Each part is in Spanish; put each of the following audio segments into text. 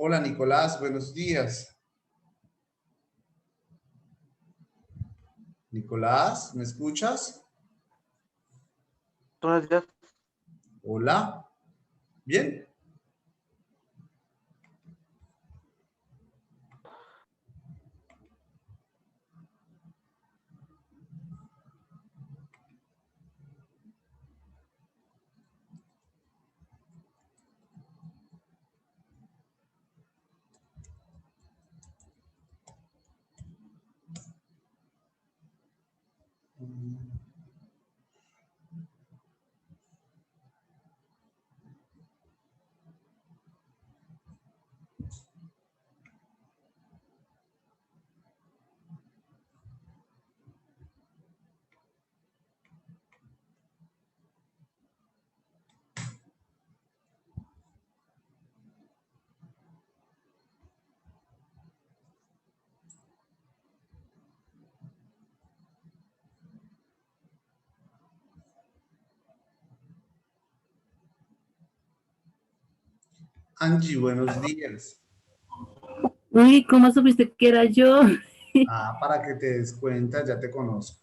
Hola Nicolás, buenos días. Nicolás, ¿me escuchas? Buenos días. Hola. ¿Bien? Angie, buenos días. Uy, ¿cómo supiste que era yo? Para que te des cuenta, ya te conozco.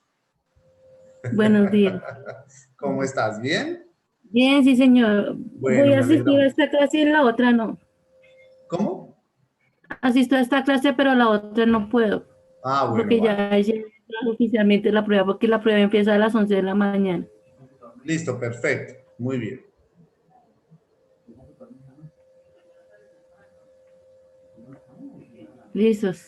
Buenos días. ¿Cómo estás? ¿Bien? Bien, sí, señor. Voy Bueno, a me alegra asistir a mucho. esta clase y en la otra no. ¿Cómo? Asisto a esta clase, pero a la otra no puedo, Bueno, porque vale. ya es oficialmente la prueba, porque la prueba empieza a las 11 de la mañana. Listo, perfecto. Muy bien. Listos.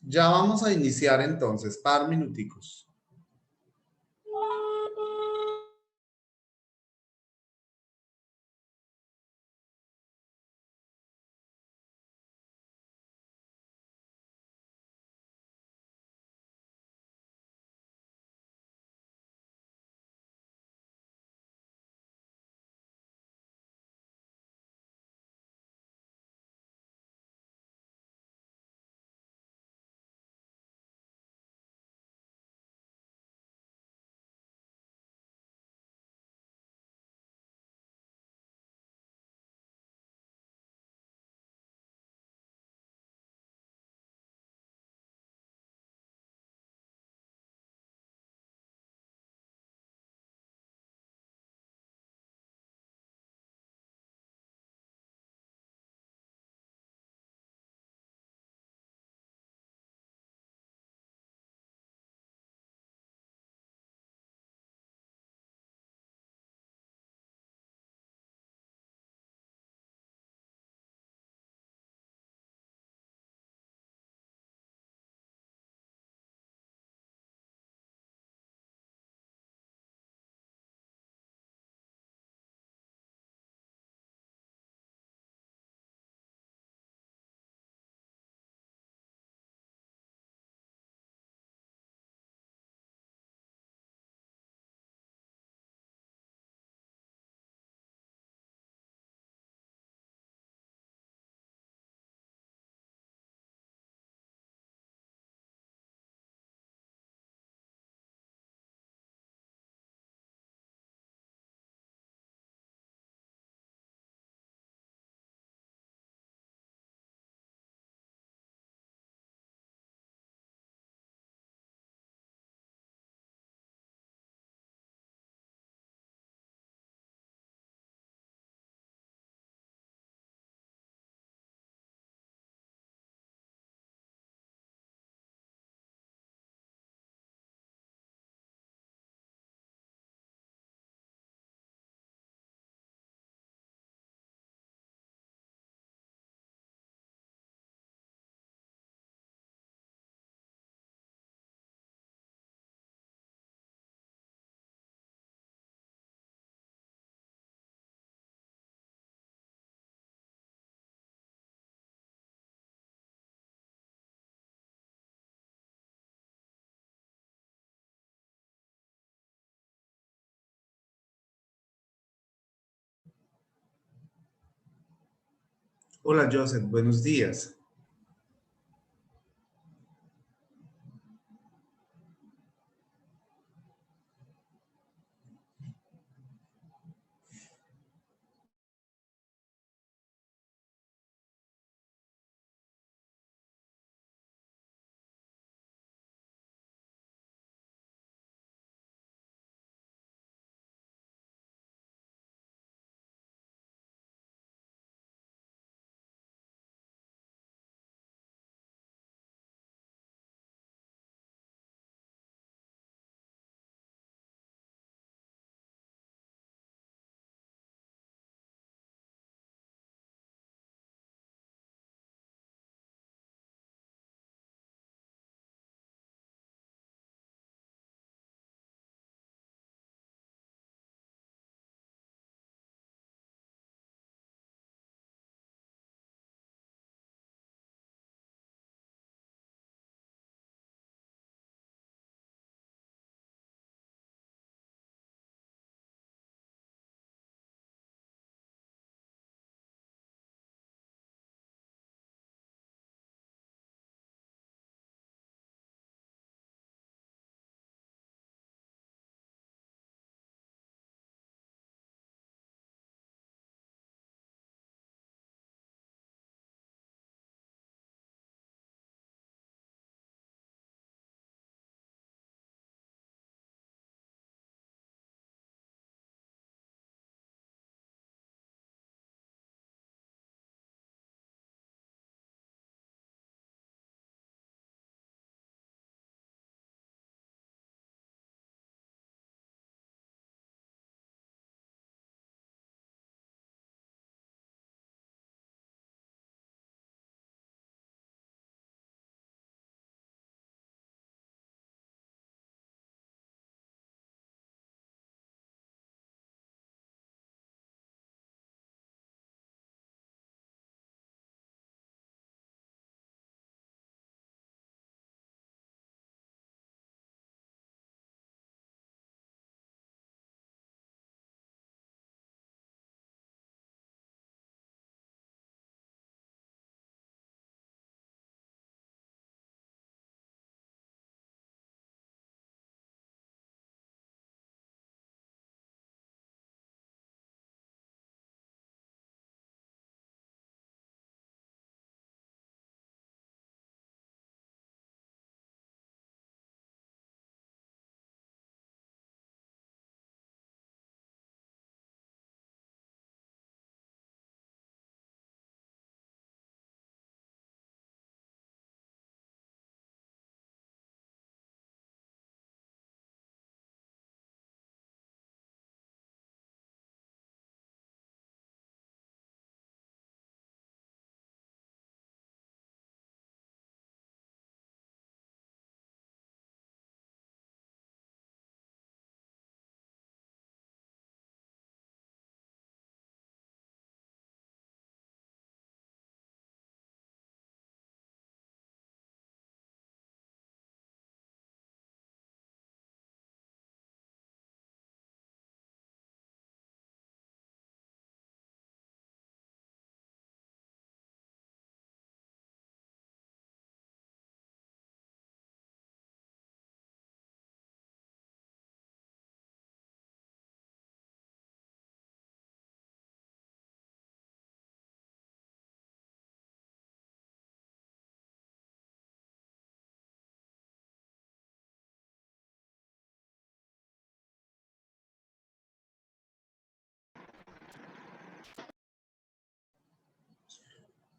Ya vamos a iniciar entonces, par minuticos. Hola Joseph, buenos días.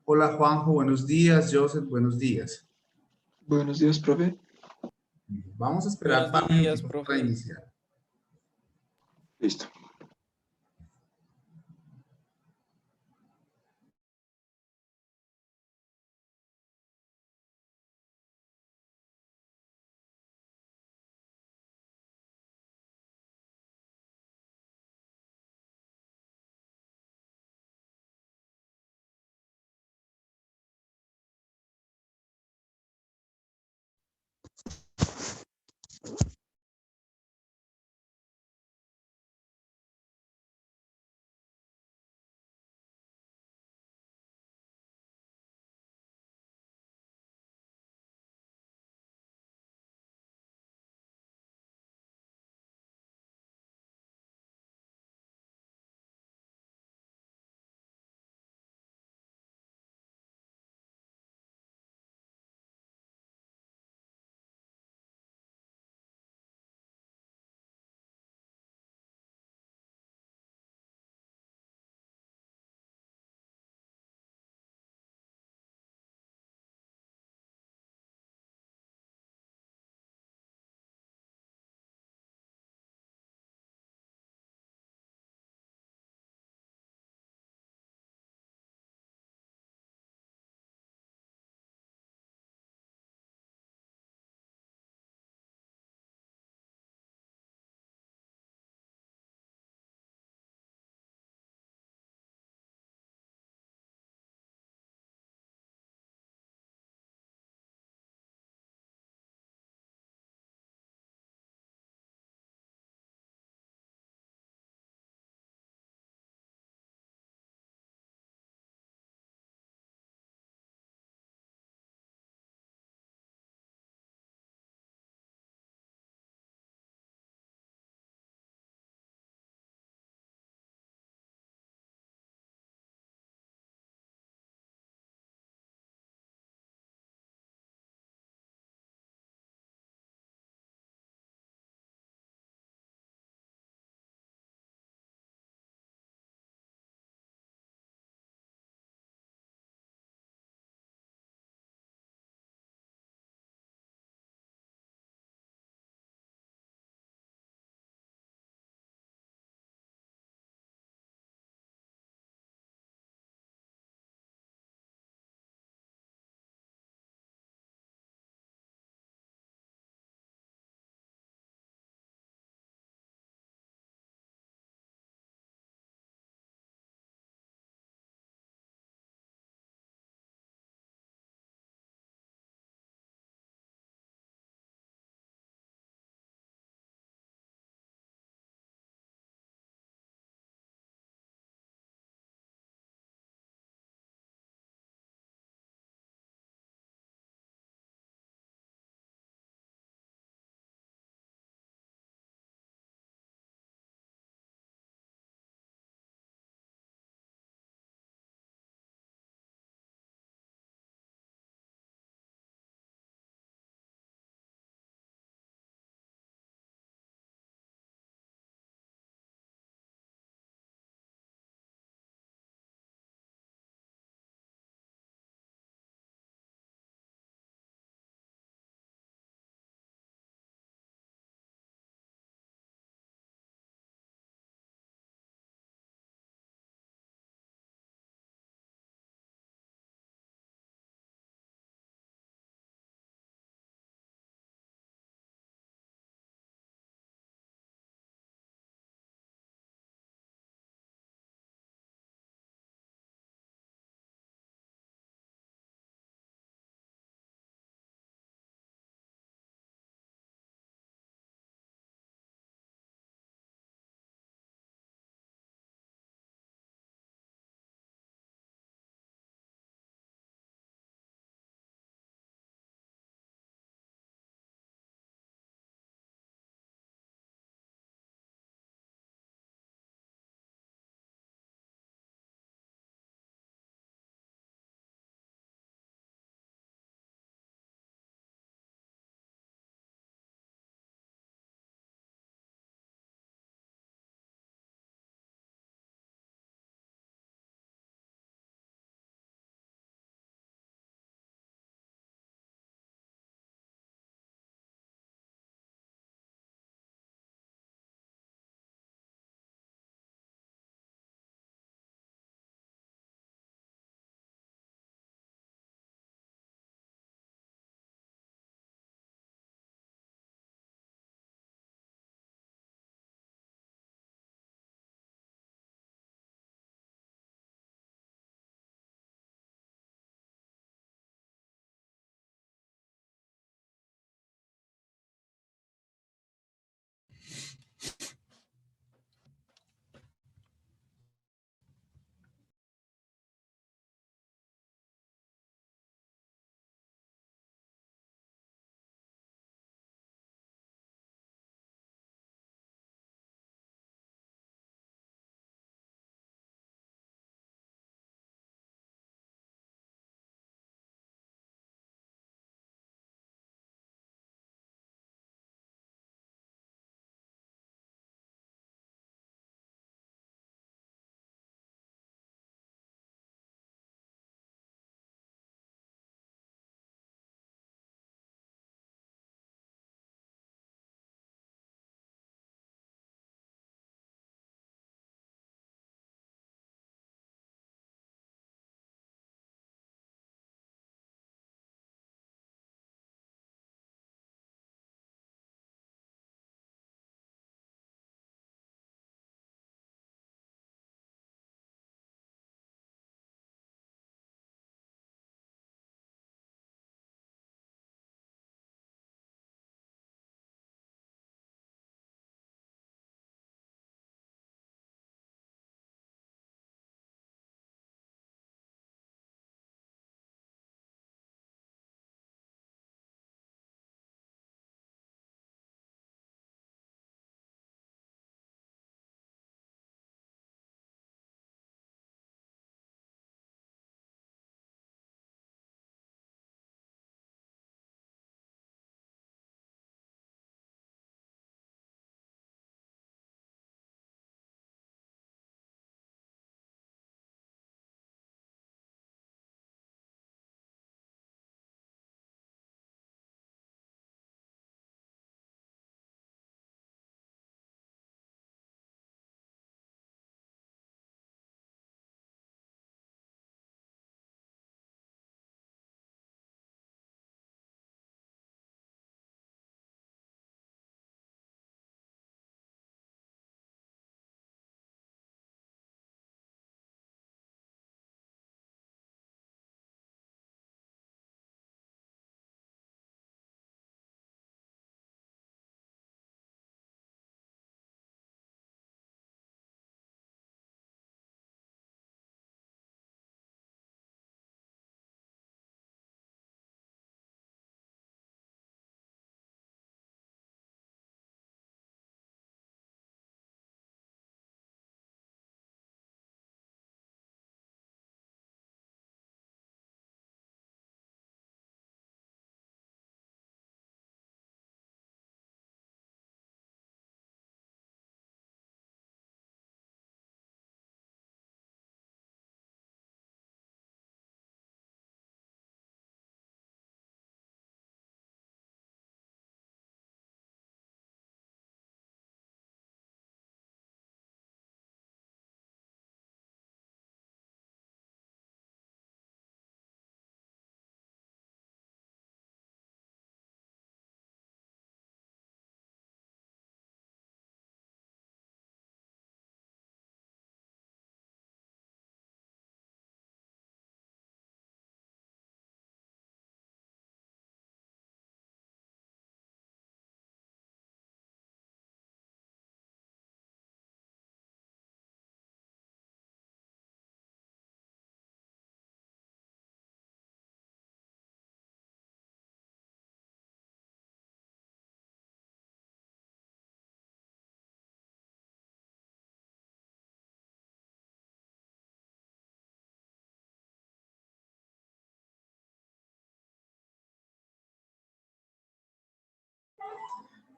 Hola Juanjo, buenos días. Joseph, buenos días. Buenos días, profe. Vamos a esperar Buenos par días, minuticos para profe. iniciar. Listo.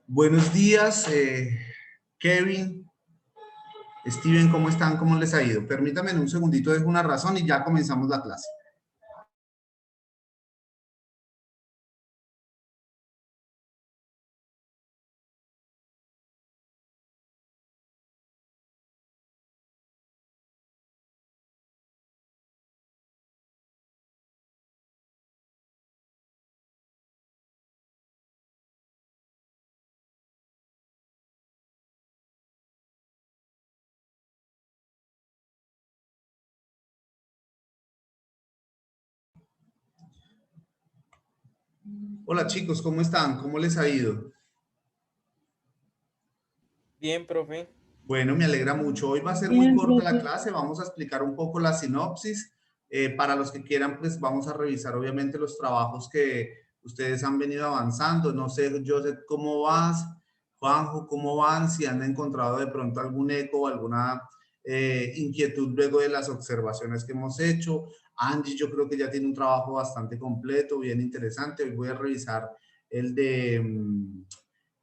Buenos días, Kevin, Steven, ¿cómo están? ¿Cómo les ha ido? Permítanme en un segundito, dejo una razón y ya comenzamos la clase. Hola chicos, ¿cómo están? ¿Cómo les ha ido? Bien, profe. Bueno, me alegra mucho. Hoy va a ser muy Bien, corta la profe. clase. Vamos a explicar un poco la sinopsis. Para los que quieran, pues vamos a revisar obviamente los trabajos que ustedes han venido avanzando. No sé, Joseph, ¿cómo vas? Juanjo, ¿cómo van? Si han encontrado de pronto algún eco o alguna inquietud luego de las observaciones que hemos hecho. Angie, yo creo que ya tiene un trabajo bastante completo, bien interesante. Hoy voy a revisar el de,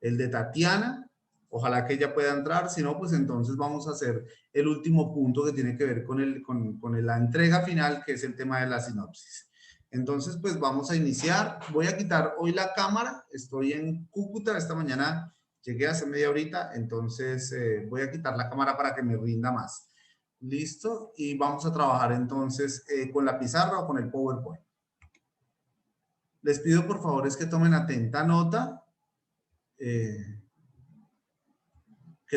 el de Tatiana. Ojalá que ella pueda entrar, si no, pues entonces vamos a hacer el último punto que tiene que ver con la entrega final, que es el tema de la sinopsis. Entonces, pues vamos a iniciar. Voy a quitar hoy la cámara. Estoy en Cúcuta. Esta mañana llegué hace media horita, entonces voy a quitar la cámara para que me rinda más. Listo. Y vamos a trabajar entonces con la pizarra o con el PowerPoint. Les pido por favor es que tomen atenta nota. Que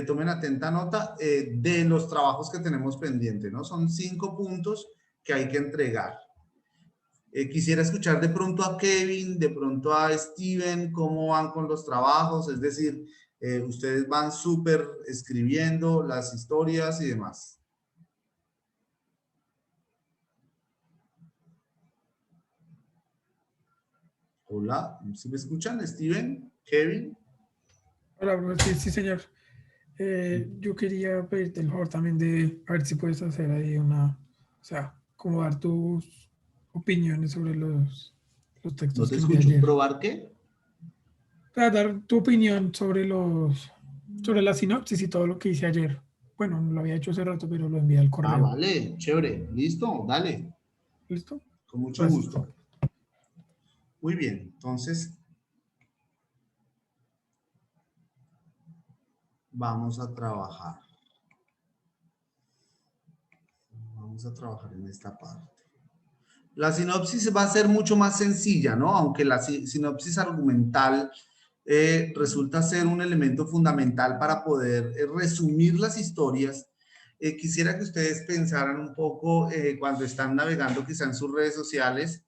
tomen atenta nota de los trabajos que tenemos pendientes, ¿no? Son 5 puntos que hay que entregar. Quisiera escuchar de pronto a Kevin, de pronto a Steven, cómo van con los trabajos, es decir, ustedes van súper escribiendo las historias y demás. Hola, ¿sí me escuchan? Steven, Kevin. Hola, profe. Sí, señor. Yo quería pedirte el favor también de a ver si puedes hacer ahí o sea, como dar tus opiniones sobre los No textos te que envié escucho. ayer. ¿Probar qué? O sea, dar tu opinión sobre la sinopsis y todo lo que hice ayer. Bueno, no lo había hecho hace rato, pero lo envié al Ah, correo. vale, chévere. Listo, dale. ¿Listo? Con mucho Gracias. gusto. Muy bien, entonces vamos a trabajar. Vamos a trabajar en esta parte. La sinopsis va a ser mucho más sencilla, ¿no? Aunque la sinopsis argumental resulta ser un elemento fundamental para poder resumir las historias. Quisiera que ustedes pensaran un poco cuando están navegando quizá en sus redes sociales,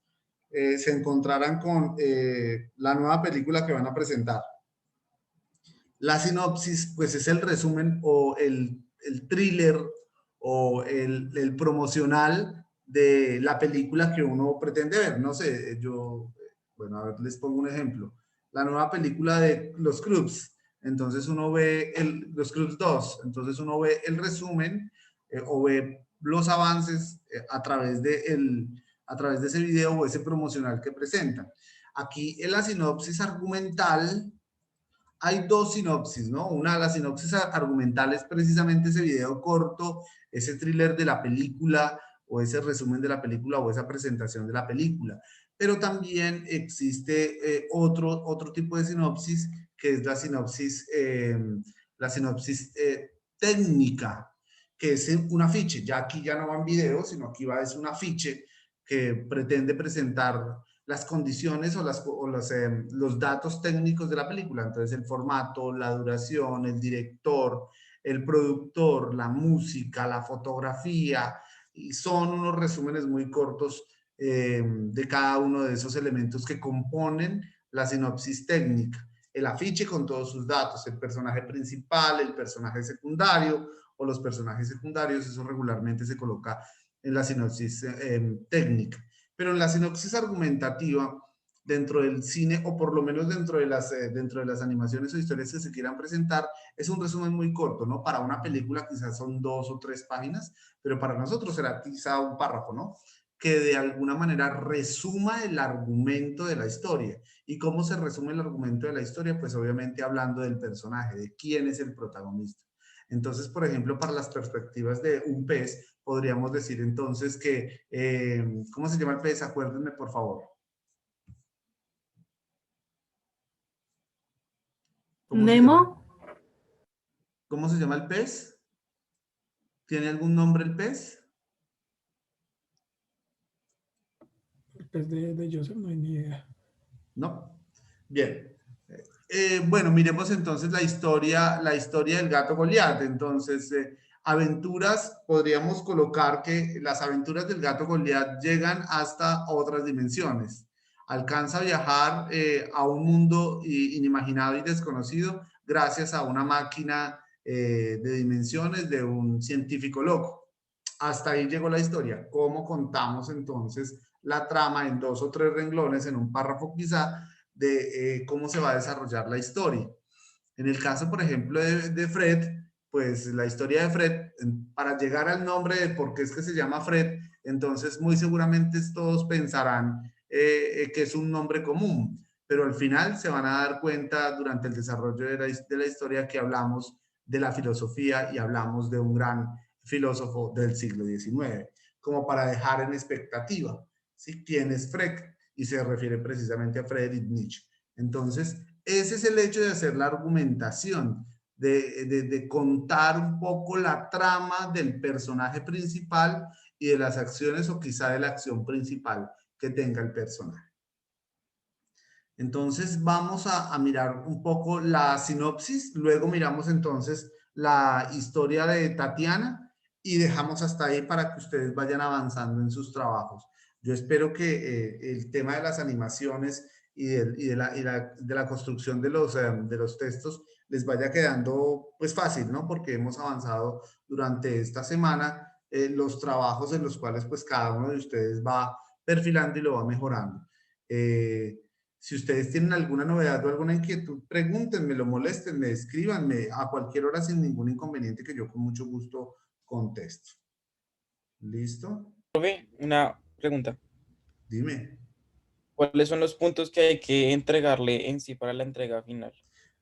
se encontraran con la nueva película que van a presentar. La sinopsis, pues es el resumen o el thriller o el promocional de la película que uno pretende ver. No sé, yo, bueno, a ver, les pongo un ejemplo. La nueva película de Los Croods. Entonces uno ve Los Croods 2. Entonces uno ve el resumen o ve los avances a través de ese video o ese promocional que presentan. Aquí en la sinopsis argumental hay dos sinopsis, ¿no? Una, la sinopsis argumental es precisamente ese video corto, ese thriller de la película o ese resumen de la película o esa presentación de la película. Pero también existe otro tipo de sinopsis que es la sinopsis técnica, que es un afiche. Ya aquí ya no van videos, sino aquí va es un afiche que pretende presentar las condiciones o los datos técnicos de la película. Entonces, el formato, la duración, el director, el productor, la música, la fotografía, y son unos resúmenes muy cortos de cada uno de esos elementos que componen la sinopsis técnica. El afiche con todos sus datos, el personaje principal, el personaje secundario o los personajes secundarios, eso regularmente se coloca en la sinopsis técnica. Pero en la sinopsis argumentativa, dentro del cine, o por lo menos dentro de las animaciones o historias que se quieran presentar, es un resumen muy corto, ¿no? Para una película quizás son 2 o 3 páginas, pero para nosotros será quizá un párrafo, ¿no? que de alguna manera resuma el argumento de la historia. ¿Y cómo se resume el argumento de la historia? Pues obviamente hablando del personaje, de quién es el protagonista. Entonces, por ejemplo, para las perspectivas de un pez, podríamos decir entonces que, ¿cómo se llama el pez? Acuérdenme, por favor. ¿Cómo se llama? Nemo, ¿Cómo se llama el pez? ¿Tiene algún nombre el pez? El pez de Joseph, no hay ni idea. No. Bien. Bueno, miremos entonces la historia del gato Goliat. Entonces, aventuras, podríamos colocar que las aventuras del gato Goliat llegan hasta otras dimensiones. Alcanza a viajar a un mundo inimaginado y desconocido gracias a una máquina de dimensiones de un científico loco. Hasta ahí llegó la historia. ¿Cómo contamos entonces la trama en 2 o 3 renglones, en un párrafo quizá, de cómo se va a desarrollar la historia? En el caso, por ejemplo, de Fred, pues la historia de Fred, para llegar al nombre de por qué es que se llama Fred, entonces muy seguramente todos pensarán que es un nombre común, pero al final se van a dar cuenta durante el desarrollo de la historia que hablamos de la filosofía y hablamos de un gran filósofo del siglo XIX, como para dejar en expectativa, ¿sí? ¿Quién es Fred? Y se refiere precisamente a Friedrich Nietzsche. Entonces, ese es el hecho de hacer la argumentación, de contar un poco la trama del personaje principal y de las acciones o quizá de la acción principal que tenga el personaje. Entonces vamos a mirar un poco la sinopsis, luego miramos entonces la historia de Tatiana y dejamos hasta ahí para que ustedes vayan avanzando en sus trabajos. Yo espero que el tema de las animaciones y de la construcción de los textos les vaya quedando pues fácil, ¿no? Porque hemos avanzado durante esta semana los trabajos en los cuales pues cada uno de ustedes va perfilando y lo va mejorando. Si ustedes tienen alguna novedad o alguna inquietud, pregúntenmelo, moléstenme, escríbanme a cualquier hora sin ningún inconveniente que yo con mucho gusto contesto. ¿Listo? Profe, una pregunta. Dime. ¿Cuáles son los puntos que hay que entregarle en sí para la entrega final?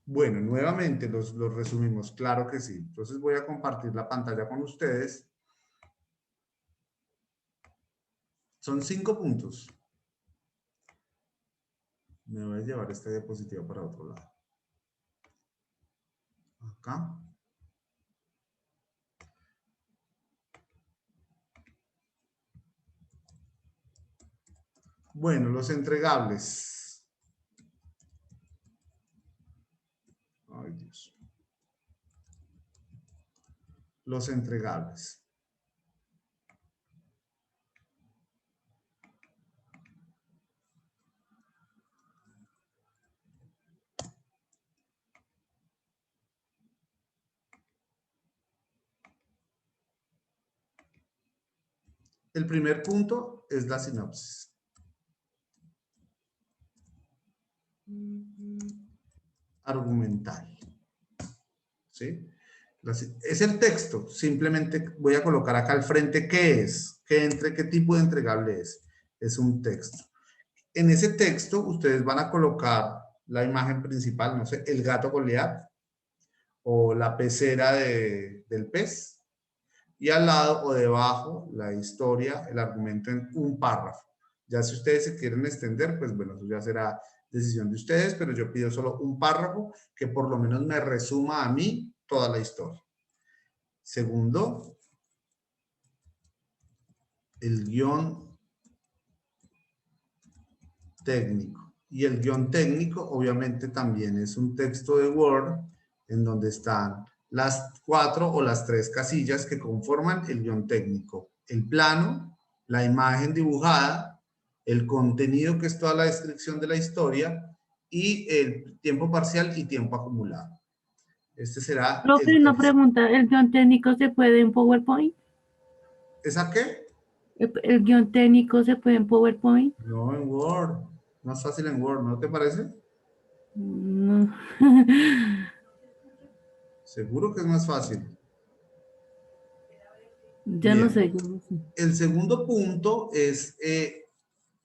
Bueno, nuevamente los resumimos, claro que sí. Entonces voy a compartir la pantalla con ustedes. Son 5 puntos. Me voy a llevar esta diapositiva para otro lado. Acá. Bueno, los entregables. Ay, Dios. Los entregables. El primer punto es la sinopsis. Argumental. ¿Sí? Es el texto. Simplemente voy a colocar acá al frente qué es, qué tipo de entregable es. Es un texto. En ese texto ustedes van a colocar la imagen principal, no sé, el gato Goliat o la pecera del pez. Y al lado o debajo la historia, el argumento en un párrafo. Ya si ustedes se quieren extender, pues bueno, eso ya será decisión de ustedes, pero yo pido solo un párrafo que por lo menos me resuma a mí toda la historia. Segundo, el guión técnico. Y el guión técnico obviamente también es un texto de Word en donde están las 4 o las 3 casillas que conforman el guión técnico. El plano, la imagen dibujada, el contenido que es toda la descripción de la historia y el tiempo parcial y tiempo acumulado. Este será profe, el una texto. pregunta, ¿el guión técnico se puede en PowerPoint? ¿Esa qué? ¿El guión técnico se puede en PowerPoint? No, en Word. Más fácil en Word, ¿no te parece? No. Seguro que es más fácil. Ya no Bien. sé. ya no sé. El segundo punto es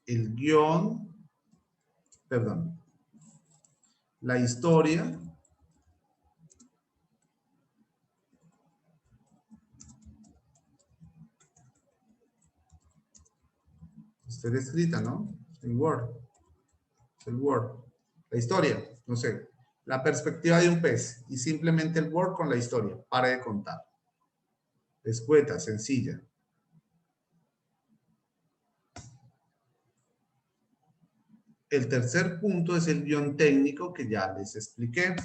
el guión, perdón, la historia. Está escrita, ¿no? El Word. El Word. La historia, no sé. La perspectiva de un pez y simplemente el Word con la historia. Pare de contar. Escueta, sencilla. El tercer punto es el guión técnico que ya les expliqué.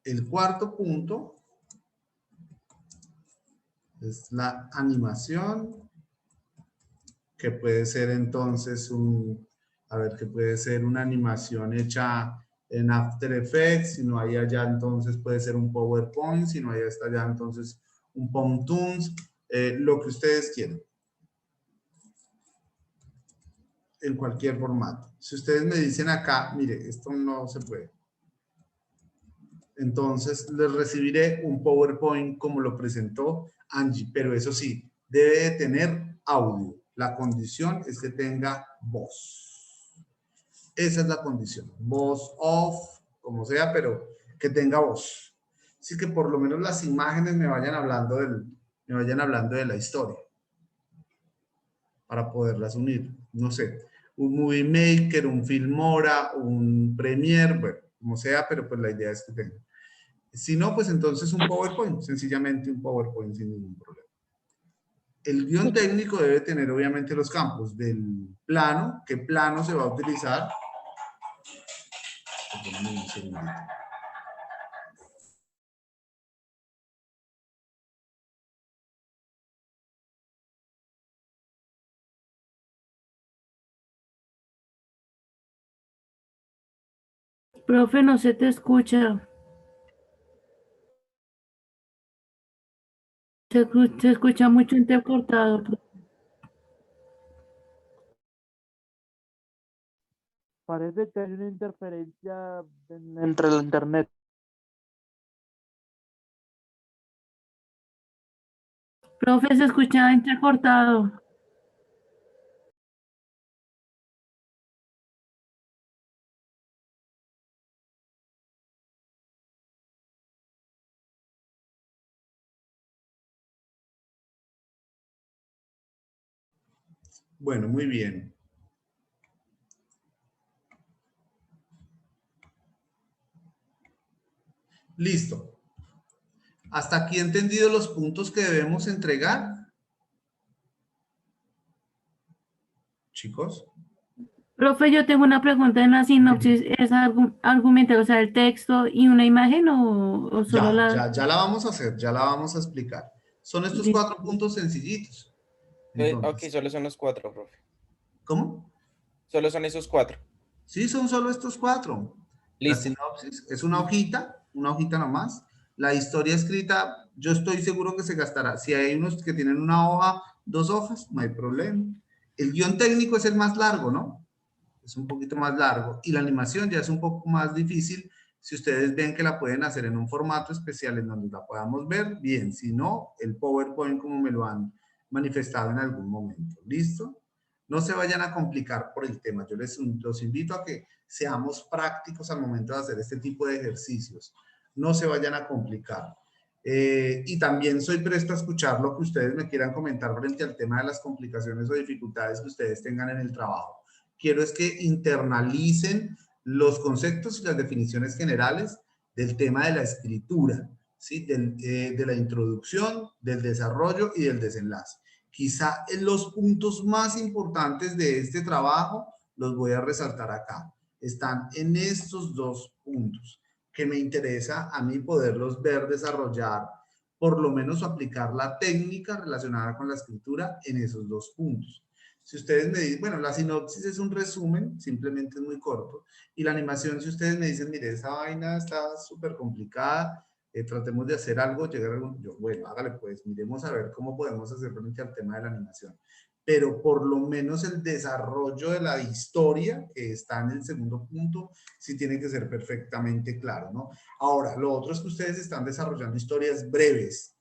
El cuarto punto es la animación, que puede ser entonces que puede ser una animación hecha en After Effects, si no hay allá entonces puede ser un PowerPoint, si no hay hasta allá entonces un Pontoons, lo que ustedes quieran. En cualquier formato. Si ustedes me dicen acá, mire, esto no se puede. Entonces les recibiré un PowerPoint como lo presentó Angie, pero eso sí, debe de tener audio. La condición es que tenga voz. Esa es la condición. Voz off, como sea, pero que tenga voz. Así que por lo menos las imágenes me vayan hablando de la historia para poderlas unir. No sé, un Movie Maker, un Filmora, un Premiere, bueno, como sea, pero pues la idea es que tenga. Si no, pues entonces un PowerPoint, sencillamente un PowerPoint sin ningún problema. El guión técnico debe tener obviamente los campos del plano, qué plano se va a utilizar. Perdóname un segundito. Profe, no se te escucha. Se escucha mucho entrecortado. Parece que hay una interferencia entre el internet. Profe, se escucha entrecortado. Bueno, muy bien. Listo. ¿Hasta aquí he entendido los puntos que debemos entregar? Chicos. Profe, yo tengo una pregunta en la sinopsis. ¿Es argumentar, o sea, el texto y una imagen o solo Ya la vamos a hacer, ya la vamos a explicar. Son estos 4 puntos sencillitos. Ok, Entonces, solo son los 4, profe. ¿cómo? Solo son esos 4. Sí, son solo estos 4. La Listo. sinopsis es una hojita nomás. La historia escrita, yo estoy seguro que se gastará. Si hay unos que tienen una hoja, 2 hojas, no hay problema. El guión técnico es el más largo, ¿no? Es un poquito más largo. Y la animación ya es un poco más difícil. Si ustedes ven que la pueden hacer en un formato especial en donde la podamos ver, bien. Si no, el PowerPoint como me lo han manifestado en algún momento. ¿Listo? No se vayan a complicar por el tema. Yo los invito a que seamos prácticos al momento de hacer este tipo de ejercicios. No se vayan a complicar. Y también soy presto a escuchar lo que ustedes me quieran comentar frente al tema de las complicaciones o dificultades que ustedes tengan en el trabajo. Quiero es que internalicen los conceptos y las definiciones generales del tema de la escritura, ¿sí? De la introducción, del desarrollo y del desenlace. Quizá en los puntos más importantes de este trabajo los voy a resaltar acá. Están en estos 2 puntos que me interesa a mí poderlos ver desarrollar, por lo menos aplicar la técnica relacionada con la escritura en esos 2 puntos. Si ustedes me dicen, bueno, la sinopsis es un resumen, simplemente es muy corto, y la animación, si ustedes me dicen, mire, esa vaina está súper complicada, tratemos de hacer algo, llegar a algún, yo, bueno, hágale pues, miremos a ver cómo podemos hacer frente al tema de la animación. Pero por lo menos el desarrollo de la historia, que está en el segundo punto, sí tiene que ser perfectamente claro, ¿no? Ahora, lo otro es que ustedes están desarrollando historias breves,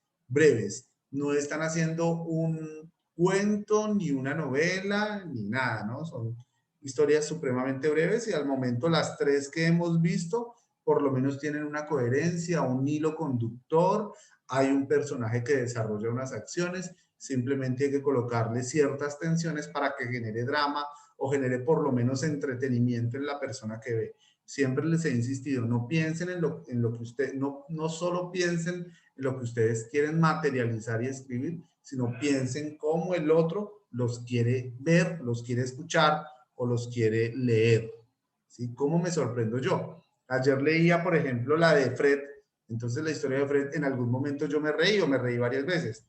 No están haciendo un cuento, ni una novela, ni nada, ¿no? Son historias supremamente breves y al momento las tres que hemos visto por lo menos tienen una coherencia, un hilo conductor, hay un personaje que desarrolla unas acciones, simplemente hay que colocarle ciertas tensiones para que genere drama o genere por lo menos entretenimiento en la persona que ve. Siempre les he insistido, no piensen en lo que ustedes, no solo piensen en lo que ustedes quieren materializar y escribir, sino piensen cómo el otro los quiere ver, los quiere escuchar o los quiere leer. ¿Sí? ¿Cómo me sorprendo yo? Ayer leía, por ejemplo, la de Fred. Entonces, la historia de Fred, en algún momento yo me reí o me reí varias veces.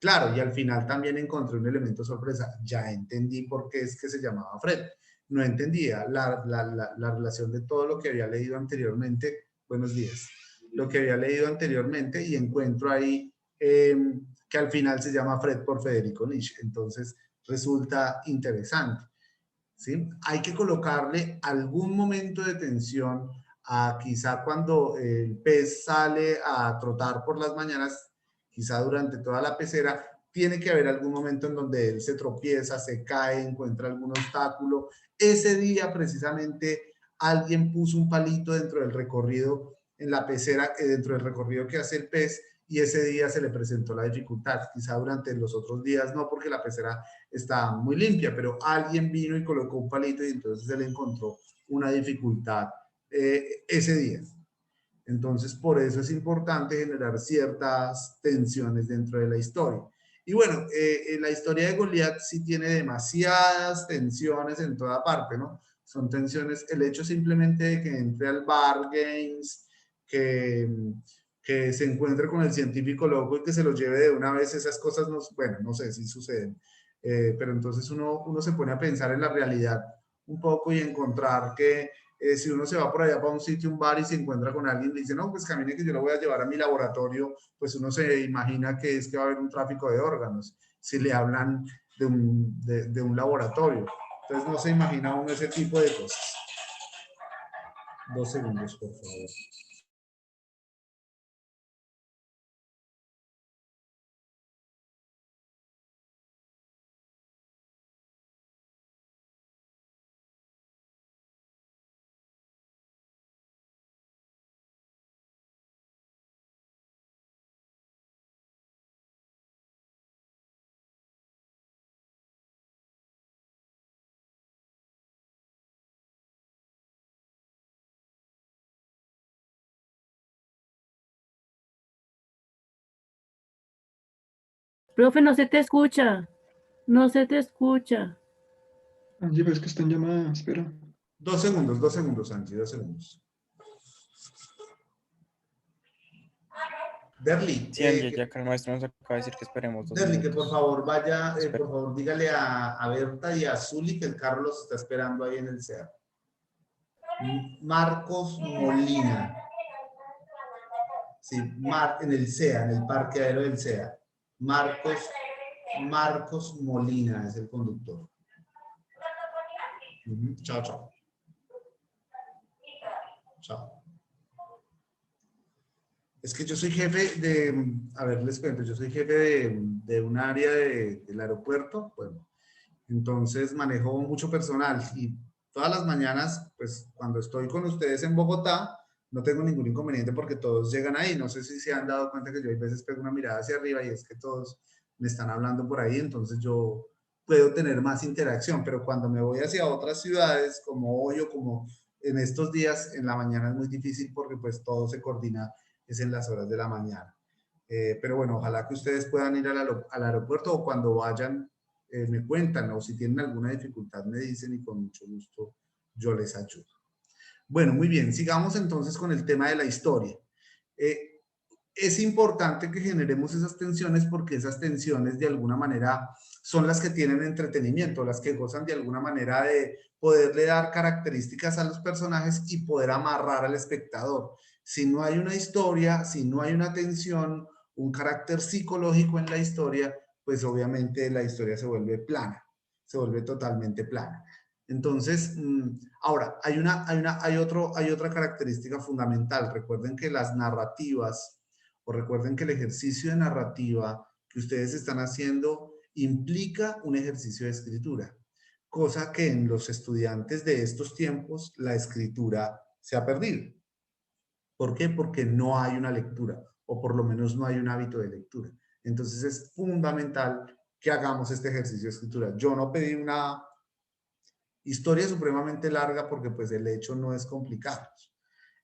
Claro, y al final también encontré un elemento sorpresa. Ya entendí por qué es que se llamaba Fred. No entendía la relación de todo lo que había leído anteriormente. Buenos días. Lo que había leído anteriormente y encuentro ahí que al final se llama Fred por Federico Nietzsche. Entonces, resulta interesante. ¿Sí? Hay que colocarle algún momento de tensión a quizá cuando el pez sale a trotar por las mañanas, quizá durante toda la pecera, tiene que haber algún momento en donde él se tropieza, se cae, encuentra algún obstáculo. Ese día precisamente alguien puso un palito dentro del recorrido en la pecera, dentro del recorrido que hace el pez, y ese día se le presentó la dificultad. Quizá durante los otros días no, porque la pecera está muy limpia, pero alguien vino y colocó un palito y entonces se le encontró una dificultad ese día. Entonces, por eso es importante generar ciertas tensiones dentro de la historia. Y bueno, la historia de Goliat sí tiene demasiadas tensiones en toda parte, ¿no? Son tensiones, el hecho simplemente de que entre al bar Games, que se encuentre con el científico loco y que se lo lleve de una vez, esas cosas, no, bueno, no sé si suceden. Pero entonces uno se pone a pensar en la realidad un poco y encontrar que si uno se va por allá para un sitio, un bar y se encuentra con alguien y dice, no, pues camine que yo lo voy a llevar a mi laboratorio, pues uno se imagina que es que va a haber un tráfico de órganos, si le hablan de un laboratorio. Entonces no se imagina uno ese tipo de cosas. 2 segundos, por favor. Profe, no se te escucha. No se te escucha. Angie, ves que está en llamada, espera. 2 segundos, Angie, 2 segundos. Derly, Sí, Angie, ya que el maestro nos acaba de decir que esperemos 2 Derly, que por minutos. favor vaya, Espera. por favor dígale a Berta y a Zuli que el carro los está esperando ahí en el CEA. Marcos Molina. Sí, en el CEA, en el parque aéreo del CEA. Marcos Molina es el conductor. Chao, chao. Chao. Es que yo soy jefe a ver, les cuento, yo soy jefe de un área del aeropuerto, bueno, entonces manejo mucho personal y todas las mañanas, pues cuando estoy con ustedes en Bogotá, no tengo ningún inconveniente porque todos llegan ahí. No sé si se han dado cuenta que yo a veces pego una mirada hacia arriba y es que todos me están hablando por ahí, entonces yo puedo tener más interacción, pero cuando me voy hacia otras ciudades, como hoy o como en estos días, en la mañana es muy difícil porque pues todo se coordina, es en las horas de la mañana. Pero bueno, ojalá que ustedes puedan ir al aeropuerto o cuando vayan me cuentan o si tienen alguna dificultad me dicen y con mucho gusto yo les ayudo. Bueno, muy bien, sigamos entonces con el tema de la historia. Es importante que generemos esas tensiones porque esas tensiones de alguna manera son las que tienen entretenimiento, las que gozan de alguna manera de poderle dar características a los personajes y poder amarrar al espectador. Si no hay una historia, si no hay una tensión, un carácter psicológico en la historia, pues obviamente la historia se vuelve plana, se vuelve totalmente plana. Entonces, ahora, hay otra característica fundamental. Recuerden que las narrativas, o recuerden que el ejercicio de narrativa que ustedes están haciendo implica un ejercicio de escritura, cosa que en los estudiantes de estos tiempos la escritura se ha perdido. ¿Por qué? Porque no hay una lectura, o por lo menos no hay un hábito de lectura. Entonces es fundamental que hagamos este ejercicio de escritura. Yo no pedí una historia supremamente larga porque pues el hecho no es complicado.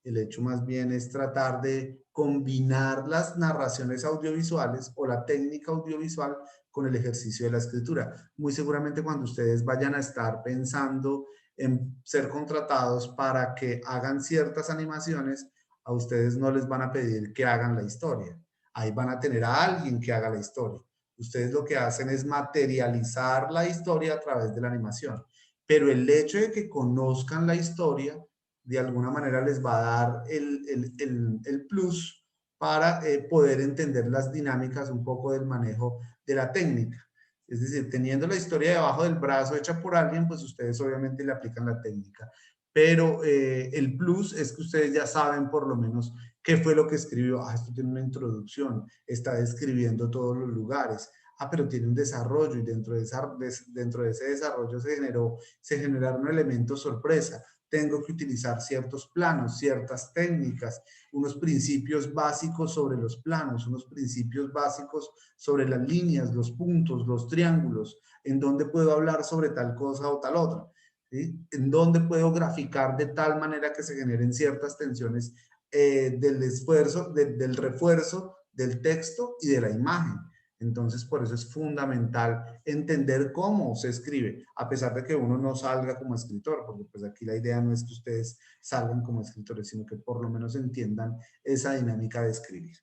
El hecho más bien es tratar de combinar las narraciones audiovisuales o la técnica audiovisual con el ejercicio de la escritura. Muy seguramente cuando ustedes vayan a estar pensando en ser contratados para que hagan ciertas animaciones, a ustedes no les van a pedir que hagan la historia. Ahí van a tener a alguien que haga la historia. Ustedes lo que hacen es materializar la historia a través de la animación. Pero el hecho de que conozcan la historia de alguna manera les va a dar el plus para poder entender las dinámicas un poco del manejo de la técnica. Es decir, teniendo la historia debajo del brazo hecha por alguien, pues ustedes obviamente le aplican la técnica. Pero el plus es que ustedes ya saben por lo menos qué fue lo que escribió. Ah, esto tiene una introducción, está describiendo todos los lugares. Ah, pero tiene un desarrollo y dentro de ese desarrollo se generaron elementos sorpresa. Tengo que utilizar ciertos planos, ciertas técnicas, unos principios básicos sobre los planos, unos principios básicos sobre las líneas, los puntos, los triángulos, en dónde puedo hablar sobre tal cosa o tal otra, ¿sí? En dónde puedo graficar de tal manera que se generen ciertas tensiones del esfuerzo, del refuerzo del texto y de la imagen. Entonces, por eso es fundamental entender cómo se escribe, a pesar de que uno no salga como escritor, porque pues aquí la idea no es que ustedes salgan como escritores, sino que por lo menos entiendan esa dinámica de escribir.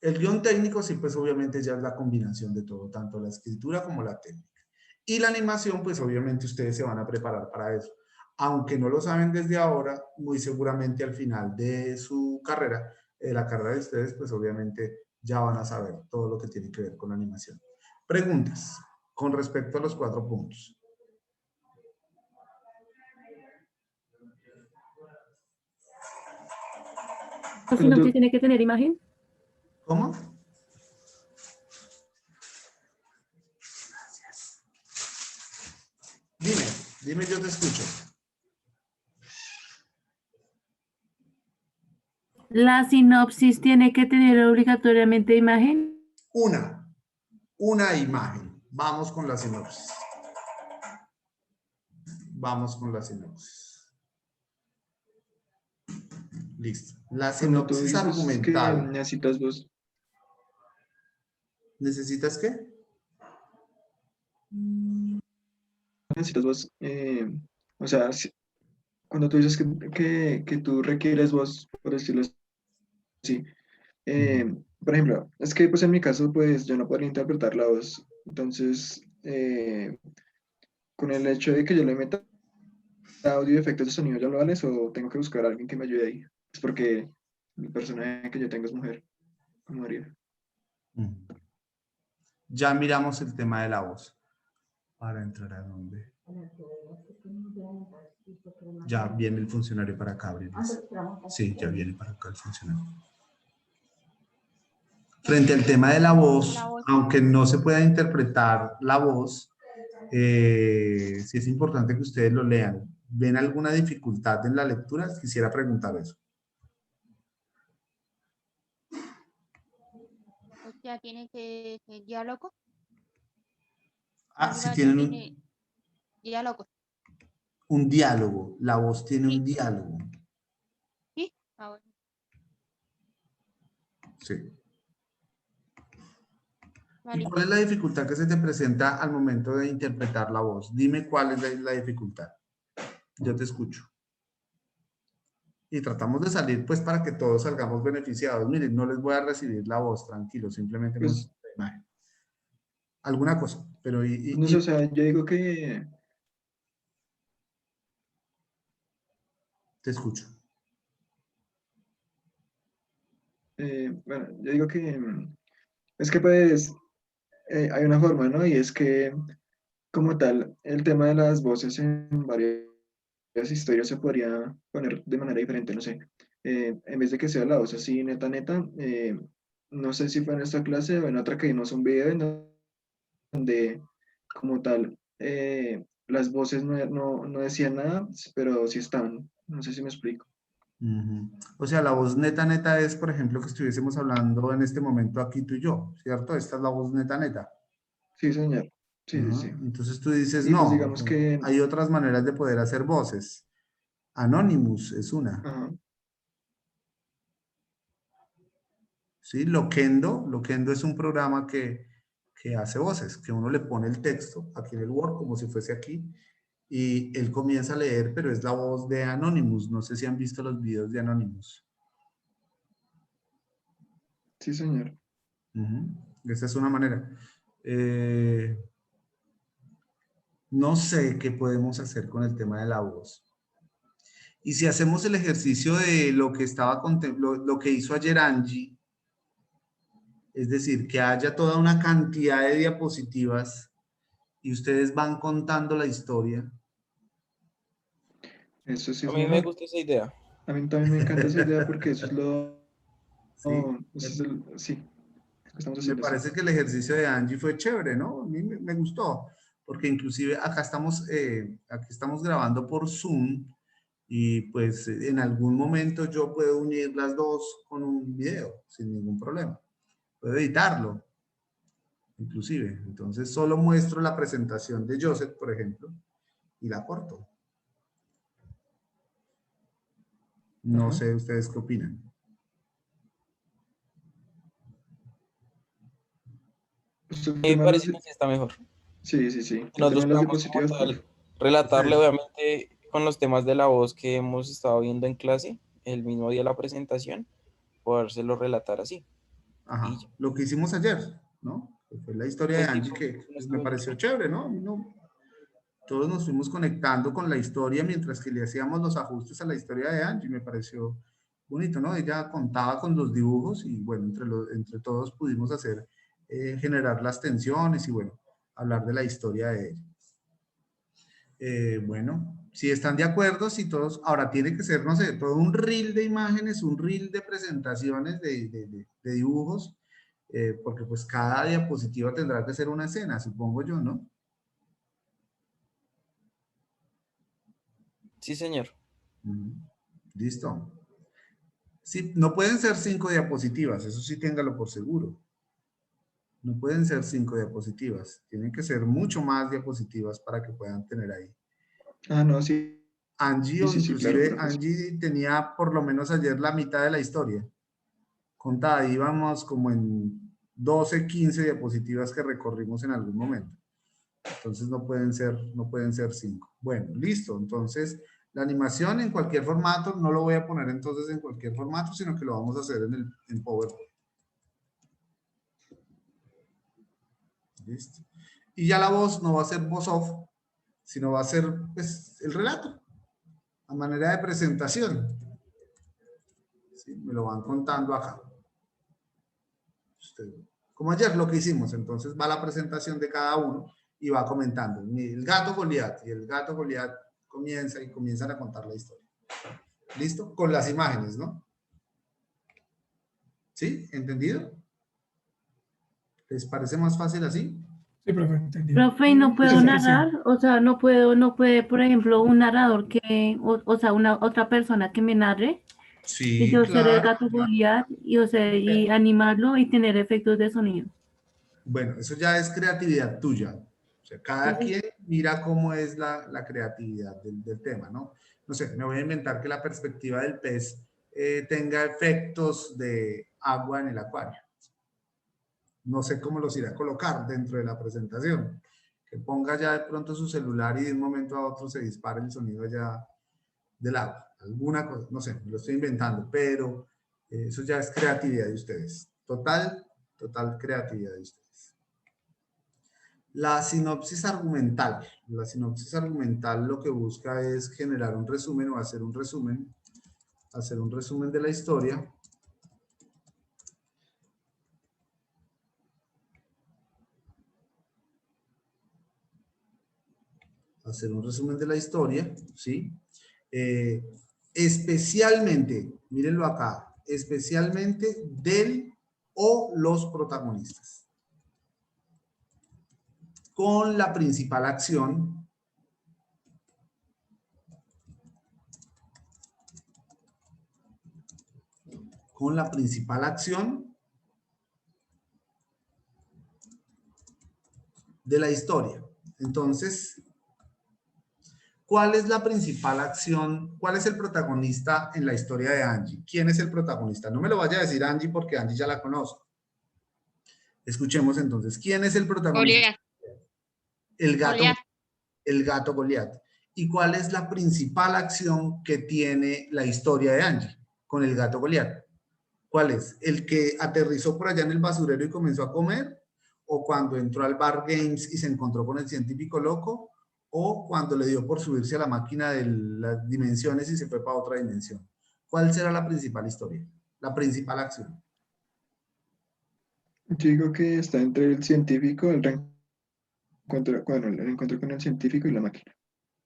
El guión técnico sí, pues obviamente ya es la combinación de todo, tanto la escritura como la técnica. Y la animación, pues obviamente ustedes se van a preparar para eso. Aunque no lo saben desde ahora, muy seguramente al final de su carrera, la carrera de ustedes, pues obviamente ya van a saber todo lo que tiene que ver con la animación. Preguntas con respecto a los 4 puntos. ¿La sinopsis tiene que tener imagen? ¿Cómo? Dime, yo te escucho. ¿La sinopsis tiene que tener obligatoriamente imagen? Una imagen. Vamos con la sinopsis. Vamos con la sinopsis. Listo. La Cuando tú sinopsis dices que argumental. necesitas vos, ¿Necesitas qué? o sea, cuando tú dices que tú requieres vos, por decirlo así, por ejemplo, es que pues en mi caso pues yo no podría interpretar la voz, entonces con el hecho de que yo le meta audio y efectos de sonido ya lo vales o tengo que buscar a alguien que me ayude ahí, es porque el personaje que yo tengo es mujer, ¿cómo haría? Ya miramos el tema de la voz. Para entrar a dónde. Ya viene el funcionario para acá, abrirles. Sí, ya viene para acá el funcionario. Frente al tema de la voz, aunque no se pueda interpretar la voz, sí es importante que ustedes lo lean. ¿Ven alguna dificultad en la lectura? Quisiera preguntar eso. O sea, tiene que ser diálogo. Ah, si Arriba tienen diálogo. un diálogo. La voz tiene Sí. un diálogo. Sí. Ahora. Sí. ¿Y Vale. cuál es la dificultad que se te presenta al momento de interpretar la voz? Dime cuál es la dificultad. Yo te escucho. Y tratamos de salir pues para que todos salgamos beneficiados. Miren, no les voy a recibir la voz, tranquilo, simplemente Pues, muestro la imagen. Alguna cosa, pero no sé, o sea, yo digo que te escucho. bueno, yo digo que es que pues hay una forma, ¿no? Y es que como tal, el tema de las voces en varias historias se podría poner de manera diferente, no sé. En vez de que sea la voz así neta, no sé si fue en esta clase o en otra que vimos un video en donde como tal las voces no decían nada, pero sí estaban. No sé si me explico. Ujú. O sea, la voz neta neta es, por ejemplo, que estuviésemos hablando en este momento aquí tú y yo, ¿cierto? Esta es la voz neta neta. Sí, señor. Sí, sí, Ajá. sí. Entonces tú dices, Y pues no, digamos que, hay otras maneras de poder hacer voces. Anonymous es una. ajá, ¿Sí? Loquendo es un programa que hace voces, que uno le pone el texto aquí en el Word, como si fuese aquí, y él comienza a leer, pero es la voz de Anonymous. No sé si han visto los videos de Anonymous. sí, señor. Ujú. Esa es una manera. Eh, no sé qué podemos hacer con el tema de la voz. Y si hacemos el ejercicio de lo que lo que hizo ayer Angie, es decir, que haya toda una cantidad de diapositivas y ustedes van contando la historia. Eso sí A es mí me mejor. gusta esa idea. A mí también me encanta esa idea porque eso es ¿Sí? eso es sí, lo que estamos Me haciendo, sí. parece que el ejercicio de Angie fue chévere, ¿no? A mí me gustó, porque inclusive aquí estamos grabando por Zoom y pues en algún momento yo puedo unir las dos con un video sin ningún problema. Puedo editarlo, inclusive. Entonces solo muestro la presentación de Joseph, por ejemplo, y la corto. No Ajá. sé ustedes qué opinan. Me parece que sí está mejor. Sí, sí, sí. El tema Nosotros de las podemos como diapositivas, tal relatarle, Ustedes, obviamente, con los temas de la voz que hemos estado viendo en clase, el mismo día de la presentación, podérselo relatar así. Y ajá, ya. lo que hicimos ayer, ¿no? Que fue la historia de Pues sí, Angie que no pues, me estuvo pareció mucho. chévere, ¿no? Todos nos fuimos conectando con la historia mientras que le hacíamos los ajustes a la historia de Angie. Me pareció bonito, ¿no? Ella contaba con los dibujos y bueno, entre todos pudimos generar las tensiones y bueno, hablar de la historia de ella. Bueno, si están de acuerdo, si todos, ahora tiene que ser, no sé, todo un reel de imágenes, un reel de presentaciones de dibujos, porque pues cada diapositiva tendrá que ser una escena, supongo yo, ¿no? Sí, señor. Ujú. Listo. Sí, no pueden ser 5 diapositivas, eso sí téngalo por seguro. No pueden ser 5 diapositivas, tienen que ser mucho más diapositivas para que puedan tener ahí. ah, no, sí, Angie sí, o sí, sí, claro, inclusive claro que sí. Angie tenía por lo menos ayer la mitad de la historia contada, íbamos como en 12, 15 diapositivas que recorrimos en algún momento. Entonces no pueden ser 5. Bueno, listo. Entonces, la animación en cualquier formato, no lo voy a poner entonces en cualquier formato, sino que lo vamos a hacer en PowerPoint. Listo. Y ya la voz no va a ser voz off, sino va a ser pues, el relato, a manera de presentación. ¿Sí? Me lo van contando acá. Usted, como ayer lo que hicimos, entonces va la presentación de cada uno y va comentando. El gato Goliat, y el gato Goliat comienzan a contar la historia. ¿Listo? Con las imágenes, ¿no? ¿Sí? ¿Entendido? ¿Les parece más fácil así? Sí, profe, entendido. Profe, ¿y no puedo Pues sí, narrar? O sea, no puede, por ejemplo, un narrador o sea, una otra persona que me narre y Sí, yo ser el claro. gato Goliat y, o sea, y animarlo y tener efectos de sonido. Bueno, eso ya es creatividad tuya. O sea, cada Entonces, quien mira cómo es la creatividad del tema, ¿no? No sé, me voy a inventar que la perspectiva del pez tenga efectos de agua en el acuario. No sé cómo los irá a colocar dentro de la presentación. Que ponga ya de pronto su celular y de un momento a otro se dispare el sonido ya del agua. Alguna cosa, no sé, me lo estoy inventando, pero eso ya es creatividad de ustedes. Total creatividad de ustedes. La sinopsis argumental. La sinopsis argumental lo que busca es generar un resumen o hacer un resumen de la historia. Hacer un resumen de la historia, ¿sí? Especialmente, mírenlo acá, especialmente del o los protagonistas. Con la principal acción de la historia. Entonces, ¿cuál es la principal acción? ¿Cuál es el protagonista en la historia de Angie? ¿Quién es el protagonista? No me lo vaya a decir Angie porque Angie ya la conozco. Escuchemos entonces. ¿Quién es el protagonista? Goliat. El gato Goliat. ¿Y cuál es la principal acción que tiene la historia de Angie con el gato Goliat? ¿Cuál es? ¿El que aterrizó por allá en el basurero y comenzó a comer? ¿O cuando entró al Bar Games y se encontró con el científico loco? ¿O cuando le dio por subirse a la máquina de las dimensiones y se fue para otra dimensión? ¿Cuál será la principal historia? La principal acción. Yo digo que está entre el científico, el reencuentro, bueno, el encuentro con el científico y la máquina.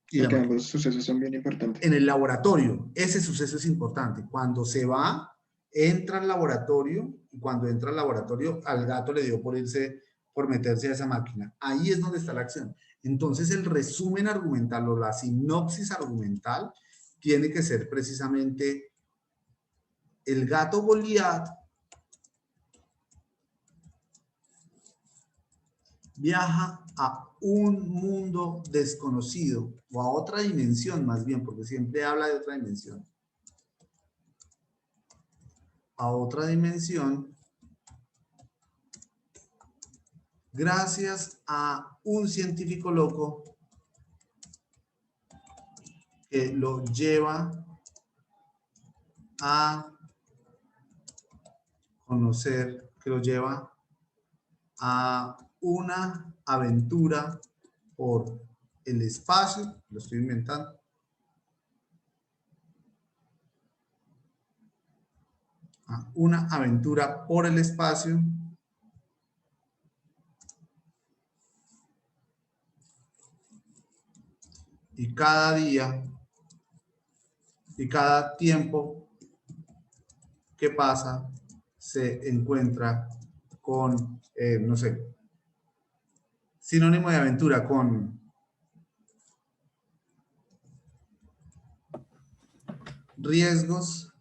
Y la Porque máquina. ambos sucesos son bien importantes. En el laboratorio, ese suceso es importante. Cuando se va, entra al laboratorio, y cuando entra al laboratorio, al gato le dio por meterse a esa máquina. Ahí es donde está la acción. Entonces, el resumen argumental o la sinopsis argumental tiene que ser precisamente el gato Goliat viaja a un mundo desconocido o a otra dimensión más bien, porque siempre habla de otra dimensión. A otra dimensión gracias a un científico loco que lo lleva a conocer, que lo lleva a una aventura por el espacio, lo estoy inventando, a una aventura por el espacio y cada día y cada tiempo que pasa se encuentra con, no sé, sinónimo de aventura, con riesgos,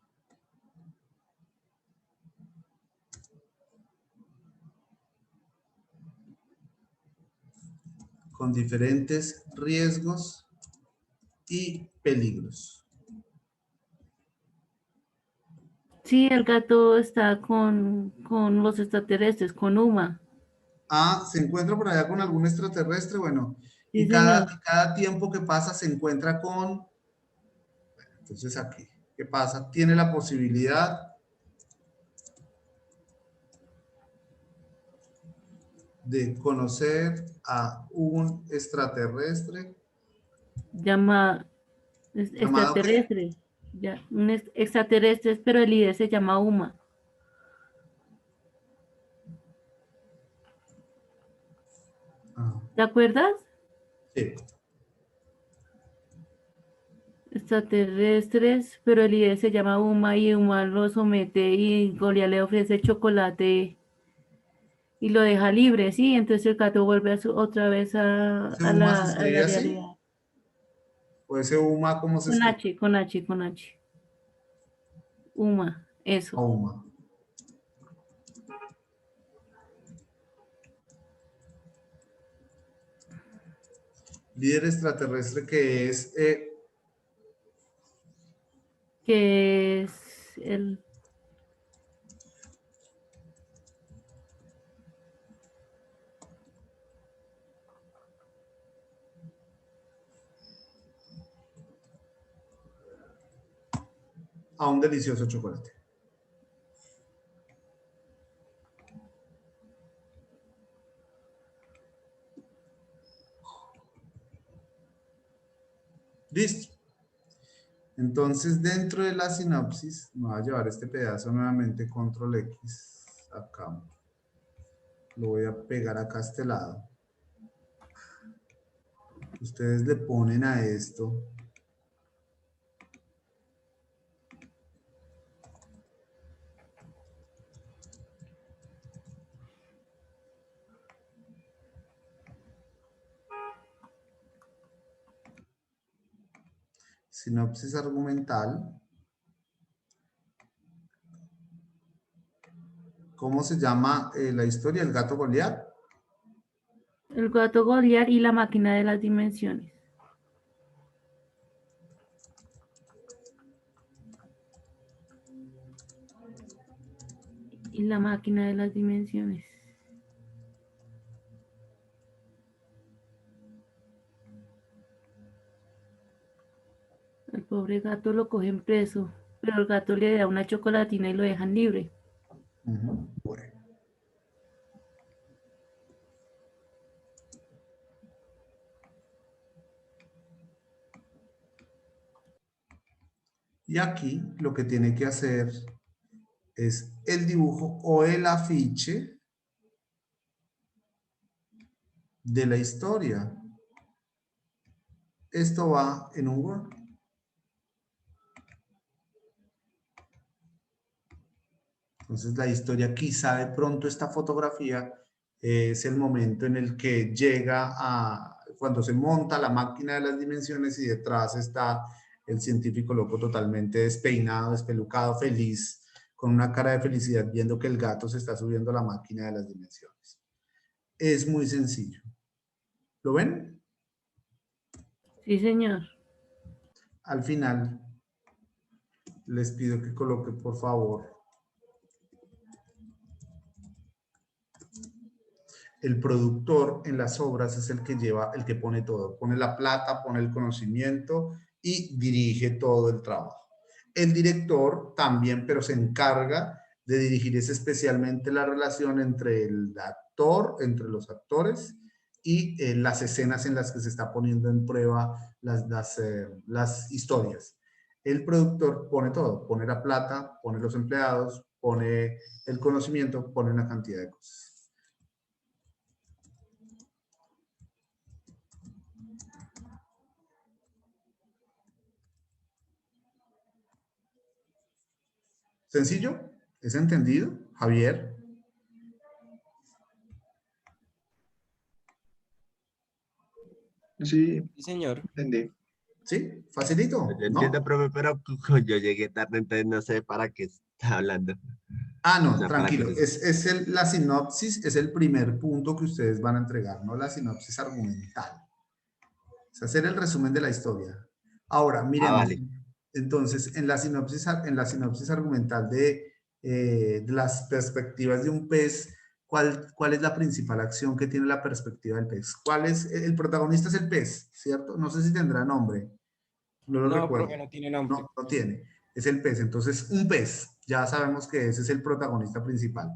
con diferentes riesgos y peligros. Sí, el gato está con los extraterrestres, con Uma. Ah, se encuentra por allá con algún extraterrestre, bueno, Sí, y señor. cada tiempo que pasa se encuentra con, entonces aquí, ¿qué pasa? Tiene la posibilidad de conocer a un extraterrestre Llama llamado ¿qué? extraterrestre. Ya, extraterrestre, pero el líder se llama Uma. Ah, ¿Te acuerdas? sí. Extraterrestres, pero el líder se llama Uma y Uma lo somete y Goliat le ofrece chocolate y lo deja libre, ¿sí? Entonces el gato vuelve otra vez ¿Ese Uma se a la escribe realidad. así? ¿O ese Uma cómo se Con escribe? H, con H, con H. Uma, eso. Uma. Líder extraterrestre que es Que es el... a un delicioso chocolate. Listo. Entonces, dentro de la sinopsis, me voy a llevar este pedazo nuevamente, control X, acá. Lo voy a pegar acá a este lado. Ustedes le ponen a esto Sinopsis argumental. ¿Cómo se llama la historia? ¿El gato Goliat? El gato Goliat y la máquina de las dimensiones. Y la máquina de las dimensiones. El pobre gato lo cogen preso, pero el gato le da una chocolatina y lo dejan libre. Bueno. Y aquí lo que tiene que hacer es el dibujo o el afiche de la historia. Esto va en un Word. Entonces la historia, quizá de pronto esta fotografía es el momento en el que llega a, cuando se monta la máquina de las dimensiones y detrás está el científico loco totalmente despeinado, despelucado, feliz, con una cara de felicidad viendo que el gato se está subiendo a la máquina de las dimensiones. Es muy sencillo. ¿Lo ven? Sí, señor. Al final, les pido que coloque, por favor, el productor en las obras es el que lleva, el que pone todo. Pone la plata, pone el conocimiento y dirige todo el trabajo. El director también, pero se encarga de dirigir especialmente la relación entre el actor, entre los actores y las escenas en las que se está poniendo en prueba las historias. El productor pone todo, pone la plata, pone los empleados, pone el conocimiento, pone una cantidad de cosas. ¿Sencillo? ¿Es entendido, Javier? Sí, Sí, señor. entendí. ¿Sí? ¿Facilito? Yo entiendo, ¿No? profe, pero yo llegué tarde, entonces no sé para qué está hablando. Ah, O no, sea, para qué tranquilo. es. La sinopsis es el primer punto que ustedes van a entregar, no la sinopsis argumental. Es hacer el resumen de la historia. Ahora, Ah, miremos. vale. Entonces, en la sinopsis argumental de las perspectivas de un pez, ¿cuál es la principal acción que tiene la perspectiva del pez? El protagonista es el pez, ¿cierto? No sé si tendrá nombre. No lo No, recuerdo. profe, no tiene nombre. No, no tiene. Es el pez. Entonces, un pez. Ya sabemos que ese es el protagonista principal.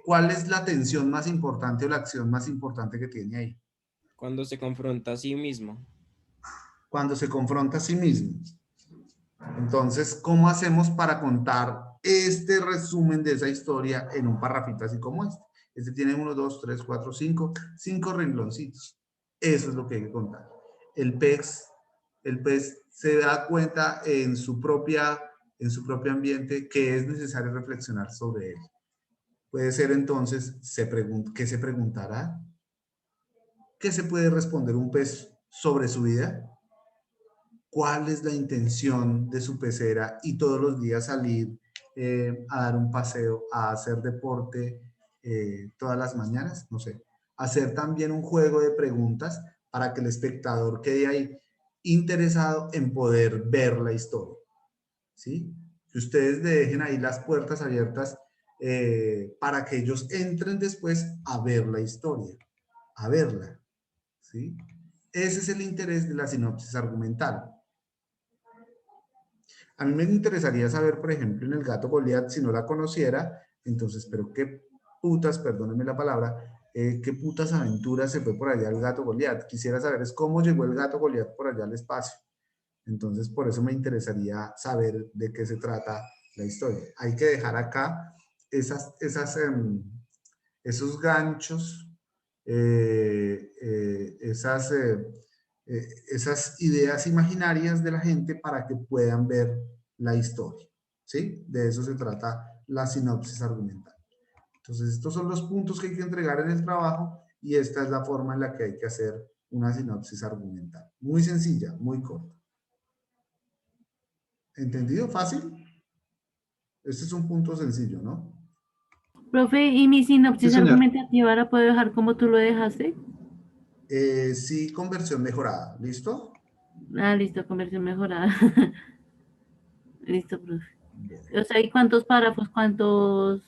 ¿Cuál es la tensión más importante o la acción más importante que tiene ahí? Cuando se confronta a sí mismo. Cuando se confronta a sí mismo. Entonces, ¿cómo hacemos para contar este resumen de esa historia en un parrafito así como este? Este tiene 1, 2, 3, 4, 5 rengloncitos. Eso es lo que hay que contar. El pez se da cuenta en su propio ambiente que es necesario reflexionar sobre él. Puede ser entonces, ¿qué se preguntará? ¿Qué se puede responder un pez sobre su vida? ¿Cuál es la intención de su pecera? Y todos los días salir a dar un paseo, a hacer deporte todas las mañanas, no sé. Hacer también un juego de preguntas para que el espectador quede ahí interesado en poder ver la historia. ¿Sí? Que ustedes le dejen ahí las puertas abiertas para que ellos entren después a ver la historia, a verla. ¿Sí? Ese es el interés de la sinopsis argumental. A mí me interesaría saber, por ejemplo, en el gato Goliat, si no la conociera, entonces, pero qué putas, perdónenme la palabra, qué putas aventuras se fue por allá el gato Goliat. Quisiera saber es cómo llegó el gato Goliat por allá al espacio. Entonces, por eso me interesaría saber de qué se trata la historia. Hay que dejar acá esos ganchos, esas ideas imaginarias de la gente para que puedan ver la historia. ¿Sí? De eso se trata la sinopsis argumental. Entonces, estos son los puntos que hay que entregar en el trabajo y esta es la forma en la que hay que hacer una sinopsis argumental. Muy sencilla, muy corta. ¿Entendido? ¿Fácil? Este es un punto sencillo, ¿no? Profe, ¿y mi Sí, sinopsis señor. argumentativa la puedo dejar como tú lo dejaste? Sí, con versión mejorada. ¿Listo? Ah, listo, conversión mejorada. Listo, profe. Bien. O sea, ¿y cuántos párrafos? ¿Cuántos?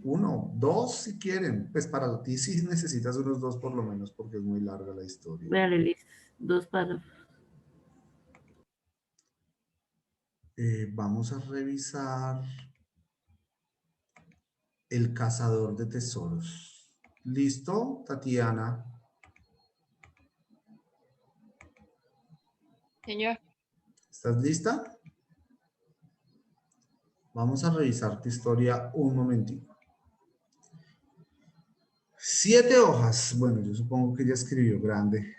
1, 2 si quieren. Pues para ti sí necesitas unos 2 por lo menos porque es muy larga la historia. Vale, listo. 2 párrafos. Vamos a revisar El cazador de tesoros. ¿Listo, Tatiana? Señor. ¿Estás lista? Vamos a revisar tu historia un momentito. 7 hojas. Bueno, yo supongo que ella escribió grande.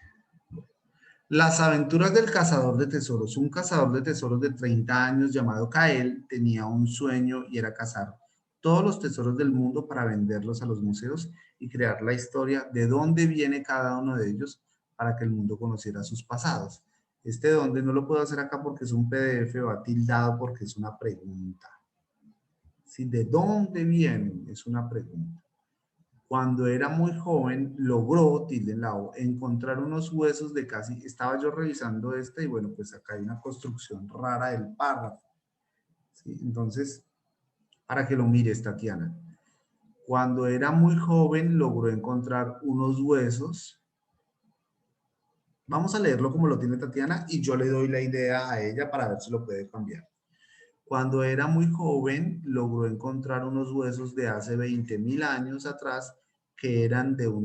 Las aventuras del cazador de tesoros. Un cazador de tesoros de 30 años llamado Kael tenía un sueño y era cazar todos los tesoros del mundo para venderlos a los museos y crear la historia de dónde viene cada uno de ellos para que el mundo conociera sus pasados. Este dónde no lo puedo hacer acá porque es un PDF, va tildado porque es una pregunta. ¿Sí? ¿De dónde vienen? Es una pregunta. Cuando era muy joven, logró, tilde en la O, encontrar unos huesos de casi, estaba yo revisando este y bueno, pues acá hay una construcción rara del párrafo. ¿Sí? Entonces, para que lo mires, Tatiana. Cuando era muy joven, logró encontrar unos huesos. Vamos a leerlo como lo tiene Tatiana y yo le doy la idea a ella para ver si lo puede cambiar. Cuando era muy joven, logró encontrar unos huesos de hace 20.000 años atrás que eran de un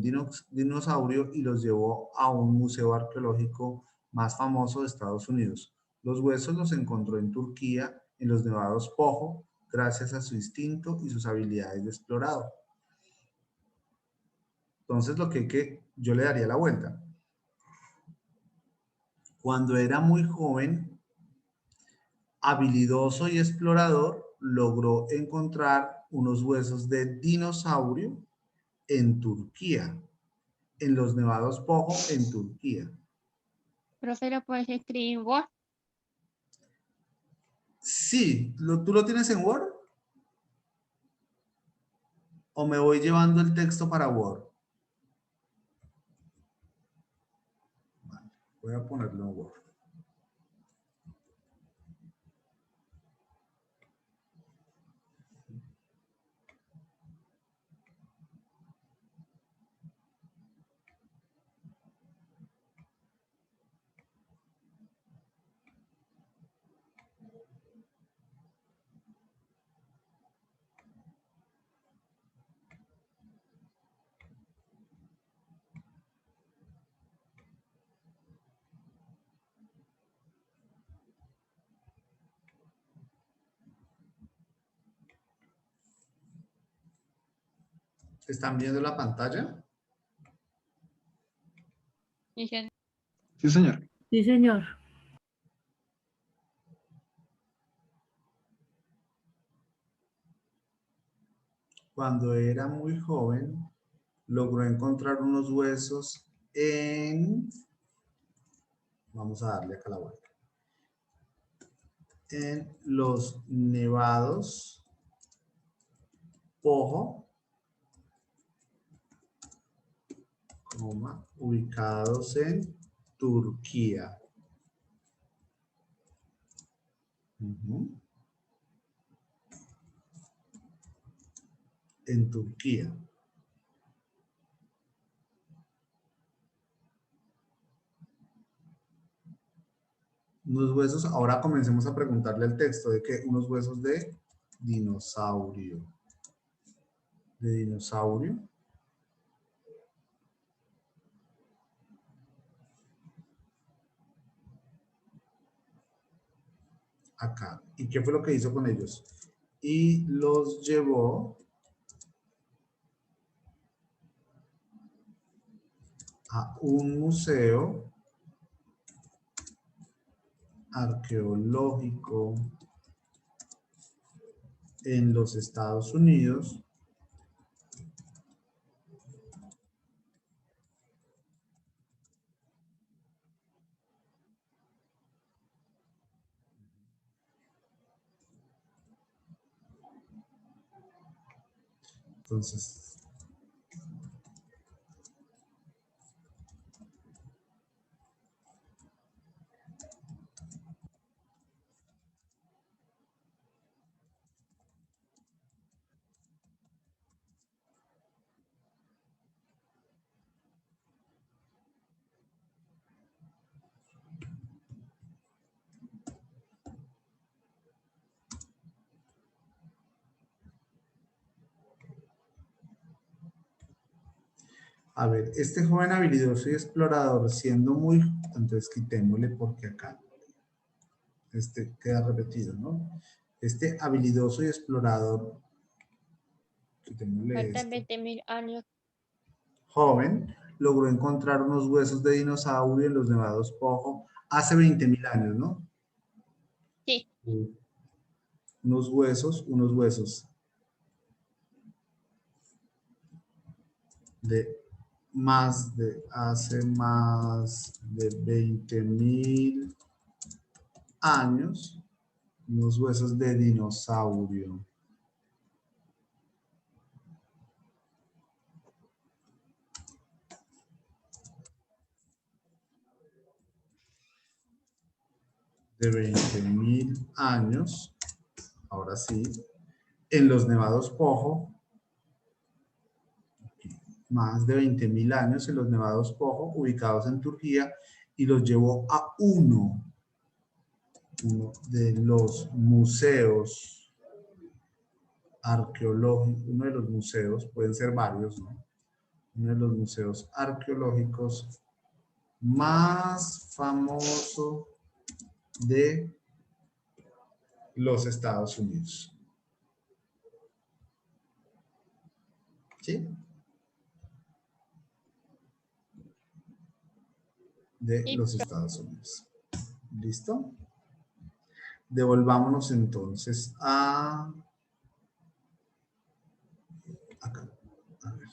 dinosaurio y los llevó a un museo arqueológico más famoso de Estados Unidos. Los huesos los encontró en Turquía, en los nevados Pojo, gracias a su instinto y sus habilidades de explorador. Entonces, yo le daría la vuelta. Cuando era muy joven, habilidoso y explorador, logró encontrar unos huesos de dinosaurio en Turquía, en los nevados Pojo, en Turquía. Profe, ¿lo puedes escribir en Word? Sí, ¿tú lo tienes en Word? ¿O me voy llevando el texto para Word? Vale, voy a ponerlo en Word. ¿Están viendo la pantalla? Y yo, Sí, señor. Sí, señor. Cuando era muy joven, logró encontrar unos huesos en... Vamos a darle acá la vuelta. En los nevados Pojo, ubicados en Turquía. En Turquía. Unos huesos, ahora comencemos a preguntarle al texto de que unos huesos de dinosaurio. De dinosaurio. Acá. ¿Y qué fue lo que hizo con ellos? Y los llevó a un museo arqueológico en los Estados Unidos Entonces, a ver, este joven habilidoso y explorador, siendo muy... Entonces quitémosle porque acá este queda repetido, ¿no? Este habilidoso y explorador, quitémosle Faltan esto, 20.000 años. joven, logró encontrar unos huesos de dinosaurio en los nevados Pojo hace 20.000 años, ¿no? Sí. Unos huesos de hace más de 20.000 años, unos huesos de dinosaurio. De 20.000 años, ahora sí, en los nevados Pojo, más de 20.000 años en los nevados Pojo, ubicados en Turquía, y los llevó a uno de los museos arqueológicos, uno de los museos, pueden ser varios, ¿no? Uno de los museos arqueológicos más famoso de los Estados Unidos. ¿Sí? De los Estados Unidos. ¿Listo? Devolvámonos entonces a acá. A ver.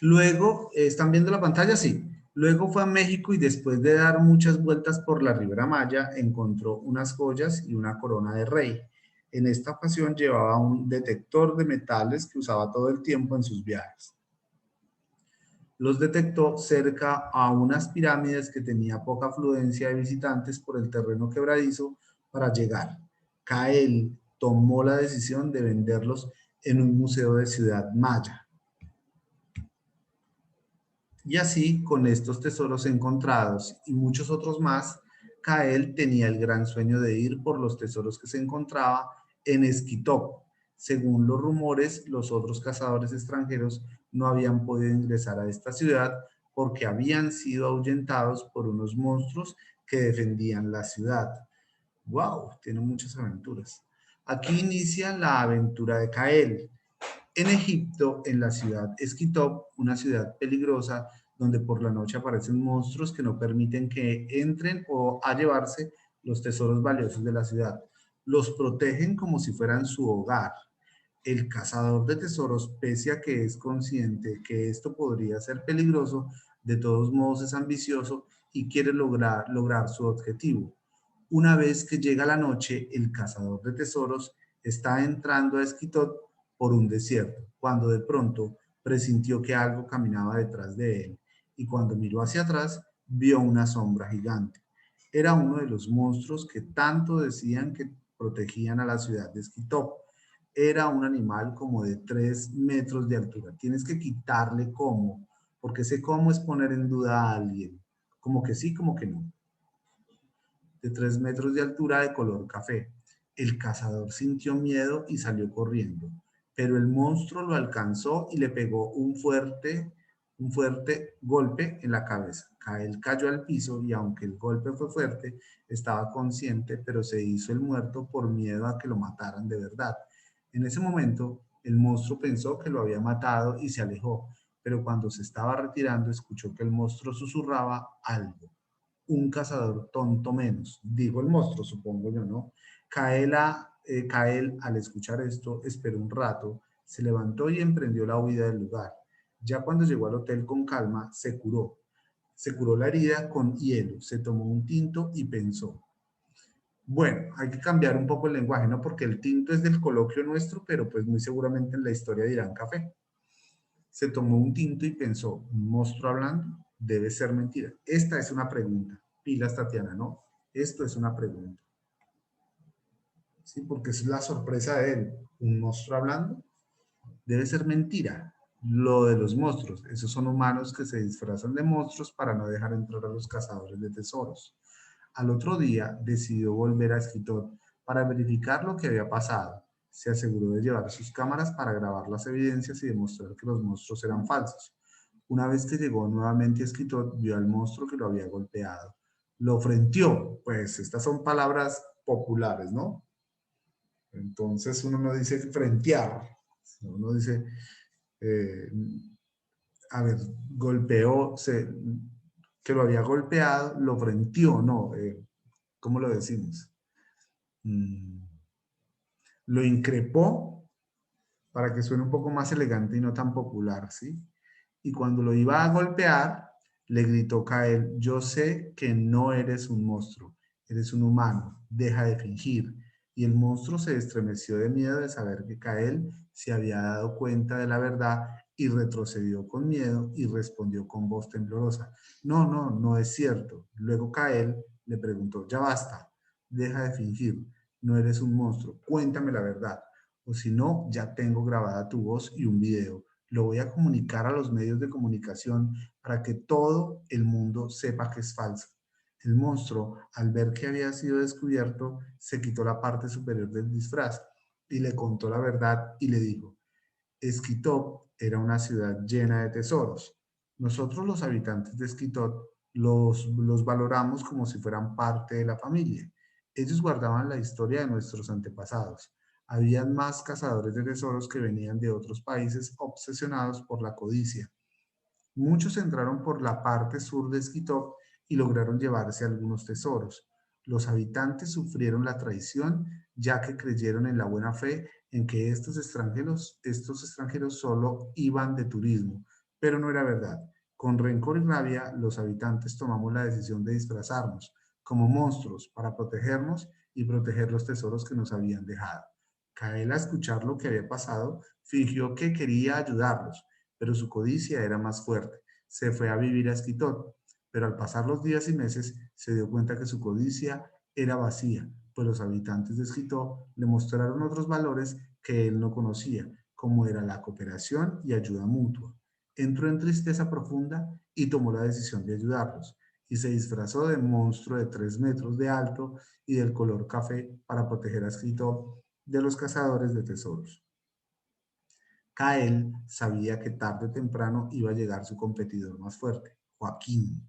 Luego, ¿están viendo la pantalla? Sí. Luego fue a México y después de dar muchas vueltas por la Ribera Maya, encontró unas joyas y una corona de rey. En esta ocasión llevaba un detector de metales que usaba todo el tiempo en sus viajes. Los detectó cerca a unas pirámides que tenía poca afluencia de visitantes por el terreno quebradizo para llegar. Cael tomó la decisión de venderlos en un museo de Ciudad Maya. Y así, con estos tesoros encontrados y muchos otros más, Cael tenía el gran sueño de ir por los tesoros que se encontraba en Esquitop. Según los rumores, los otros cazadores extranjeros no habían podido ingresar a esta ciudad porque habían sido ahuyentados por unos monstruos que defendían la ciudad. ¡Wow! Tiene muchas aventuras. Aquí inicia la aventura de Cael. En Egipto, en la ciudad Esquitop, una ciudad peligrosa donde por la noche aparecen monstruos que no permiten que entren o a llevarse los tesoros valiosos de la ciudad. Los protegen como si fueran su hogar. El cazador de tesoros, pese a que es consciente que esto podría ser peligroso, de todos modos es ambicioso y quiere lograr su objetivo. Una vez que llega la noche, el cazador de tesoros está entrando a Esquitop por un desierto, cuando de pronto presintió que algo caminaba detrás de él, y cuando miró hacia atrás, vio una sombra gigante. Era uno de los monstruos que tanto decían que protegían a la ciudad de Esquitop. Era un animal como de 3 metros de altura. Tienes que quitarle cómo, porque ese cómo es poner en duda a alguien. Como que sí, como que no. De 3 metros de altura, de color café. El cazador sintió miedo y salió corriendo, pero el monstruo lo alcanzó y le pegó un fuerte golpe en la cabeza. Cael cayó al piso y aunque el golpe fue fuerte, estaba consciente, pero se hizo el muerto por miedo a que lo mataran de verdad. En ese momento, el monstruo pensó que lo había matado y se alejó, pero cuando se estaba retirando, escuchó que el monstruo susurraba algo. Un cazador tonto menos, dijo el monstruo, supongo yo, ¿no? Cael, al escuchar esto, esperó un rato, se levantó y emprendió la huida del lugar. Ya cuando llegó al hotel con calma, se curó. Se curó la herida con hielo, se tomó un tinto y pensó. Bueno, hay que cambiar un poco el lenguaje, ¿no? Porque el tinto es del coloquio nuestro, pero pues muy seguramente en la historia dirán café. Se tomó un tinto y pensó, ¿un monstruo hablando? Debe ser mentira. Esta es una pregunta. Pilas, Tatiana, ¿no? Esto es una pregunta. Sí, porque es la sorpresa de él. ¿Un monstruo hablando? Debe ser mentira. Lo de los monstruos. Esos son humanos que se disfrazan de monstruos para no dejar entrar a los cazadores de tesoros. Al otro día decidió volver a Esquitot para verificar lo que había pasado. Se aseguró de llevar sus cámaras para grabar las evidencias y demostrar que los monstruos eran falsos. Una vez que llegó nuevamente a Esquitot, vio al monstruo que lo había golpeado. Lo frenteó. Pues estas son palabras populares, ¿no? Entonces uno no dice frentear. Uno dice, a ver, golpeó, que lo había golpeado, lo frenteó, no, ¿cómo lo decimos? Lo increpó para que suene un poco más elegante y no tan popular, ¿sí? Y cuando lo iba a golpear, le gritó Kael, yo sé que no eres un monstruo, eres un humano, deja de fingir. Y el monstruo se estremeció de miedo de saber que Kael se había dado cuenta de la verdad y retrocedió con miedo y respondió con voz temblorosa, no es cierto. Luego Kael le preguntó, ya basta, deja de fingir, no eres un monstruo, cuéntame la verdad, o si no, ya tengo grabada tu voz y un video. Lo voy a comunicar a los medios de comunicación para que todo el mundo sepa que es falso. El monstruo, al ver que había sido descubierto, se quitó la parte superior del disfraz y le contó la verdad y le dijo, Esquitot era una ciudad llena de tesoros. Nosotros los habitantes de Esquitot los valoramos como si fueran parte de la familia. Ellos guardaban la historia de nuestros antepasados. Habían más cazadores de tesoros que venían de otros países obsesionados por la codicia. Muchos entraron por la parte sur de Esquitot y lograron llevarse algunos tesoros. Los habitantes sufrieron la traición ya que creyeron en la buena fe en que estos extranjeros solo iban de turismo, pero no era verdad. Con rencor y rabia, los habitantes tomamos la decisión de disfrazarnos como monstruos para protegernos y proteger los tesoros que nos habían dejado. Kael, a escuchar lo que había pasado, fingió que quería ayudarlos, pero su codicia era más fuerte. Se fue a vivir a Esquitot, pero al pasar los días y meses se dio cuenta que su codicia era vacía, pues los habitantes de Esquitot le mostraron otros valores que él no conocía, como era la cooperación y ayuda mutua. Entró en tristeza profunda y tomó la decisión de ayudarlos, y se disfrazó de monstruo de 3 metros de alto y del color café para proteger a Esquitot de los cazadores de tesoros. Kael sabía que tarde o temprano iba a llegar su competidor más fuerte, Joaquín.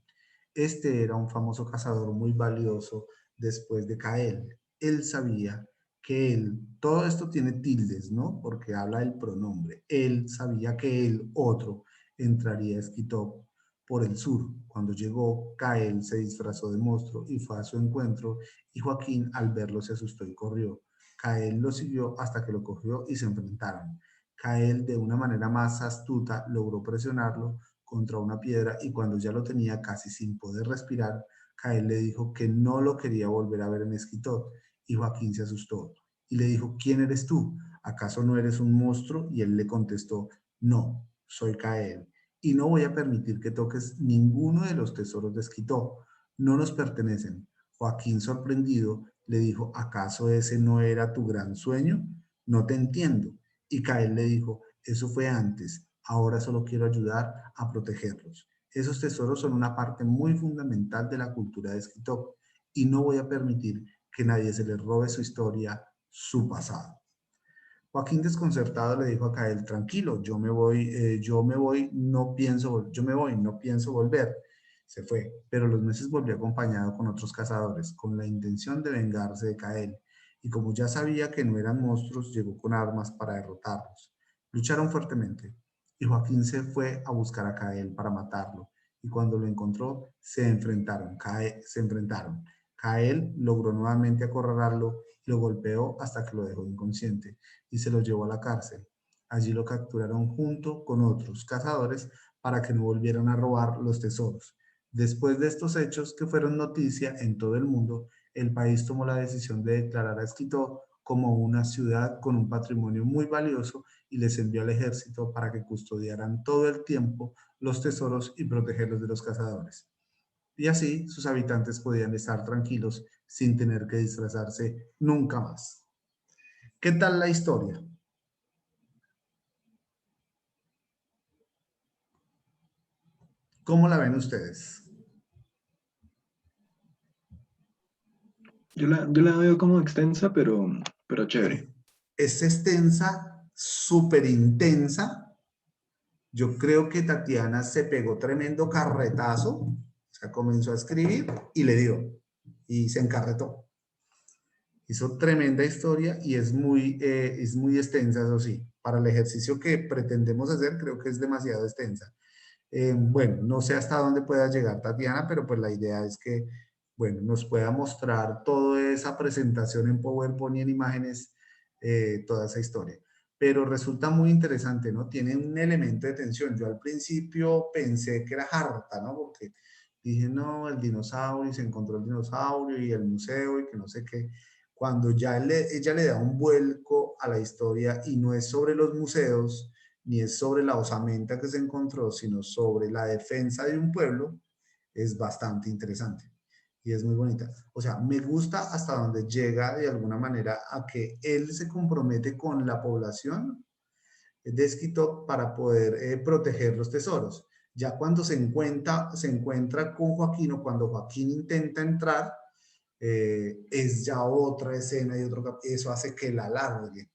Este era un famoso cazador muy valioso después de Kael. Él sabía que todo esto tiene tildes, ¿no? Porque habla del pronombre. Él sabía que otro, entraría a Esquitot por el sur. Cuando llegó, Kael se disfrazó de monstruo y fue a su encuentro, y Joaquín al verlo se asustó y corrió. Kael lo siguió hasta que lo cogió y se enfrentaron. Kael, de una manera más astuta, logró presionarlo contra una piedra y cuando ya lo tenía casi sin poder respirar, Kael le dijo que no lo quería volver a ver en Esquitot y Joaquín se asustó y le dijo, ¿quién eres tú? ¿Acaso no eres un monstruo? Y él le contestó, no, soy Kael y no voy a permitir que toques ninguno de los tesoros de Esquitot, no nos pertenecen. Joaquín, sorprendido, le dijo, ¿acaso ese no era tu gran sueño? No te entiendo. Y Kael le dijo, eso fue antes, ahora solo quiero ayudar a protegerlos. Esos tesoros son una parte muy fundamental de la cultura de Esquitot y no voy a permitir que nadie se les robe su historia, su pasado. Joaquín desconcertado le dijo a Kael, tranquilo, yo me voy, no pienso volver. Se fue, pero los meses volvió acompañado con otros cazadores, con la intención de vengarse de Kael, y como ya sabía que no eran monstruos, llegó con armas para derrotarlos. Lucharon fuertemente, y Joaquín se fue a buscar a Kael para matarlo, y cuando lo encontró, se enfrentaron. Kael logró nuevamente acorralarlo y lo golpeó hasta que lo dejó inconsciente y se lo llevó a la cárcel. Allí lo capturaron junto con otros cazadores para que no volvieran a robar los tesoros. Después de estos hechos que fueron noticia en todo el mundo, el país tomó la decisión de declarar a Quito como una ciudad con un patrimonio muy valioso y les envió al ejército para que custodiaran todo el tiempo los tesoros y protegerlos de los cazadores. Y así sus habitantes podían estar tranquilos sin tener que disfrazarse nunca más. ¿Qué tal la historia? ¿Cómo la ven ustedes? Yo la veo como extensa, pero chévere. Es extensa, súper intensa. Yo creo que Tatiana se pegó tremendo carretazo, o sea, comenzó a escribir y le dio, y se encarretó. Hizo tremenda historia y es muy extensa, eso sí. Para el ejercicio que pretendemos hacer, creo que es demasiado extensa. Bueno, no sé hasta dónde pueda llegar Tatiana, pero pues la idea es que, bueno, nos pueda mostrar toda esa presentación en PowerPoint y en imágenes, toda esa historia. Pero resulta muy interesante, ¿no? Tiene un elemento de tensión. Yo al principio pensé que era harta, ¿no? Porque dije, no, el dinosaurio, y se encontró el dinosaurio y el museo y que no sé qué. Cuando ya ella le da un vuelco a la historia y no es sobre los museos, ni es sobre la osamenta que se encontró, sino sobre la defensa de un pueblo, es bastante interesante y es muy bonita. O sea, me gusta hasta donde llega de alguna manera a que él se compromete con la población de Esquito para poder proteger los tesoros. Ya cuando se encuentra con Joaquín o cuando Joaquín intenta entrar, es ya otra escena y eso hace que la alargue.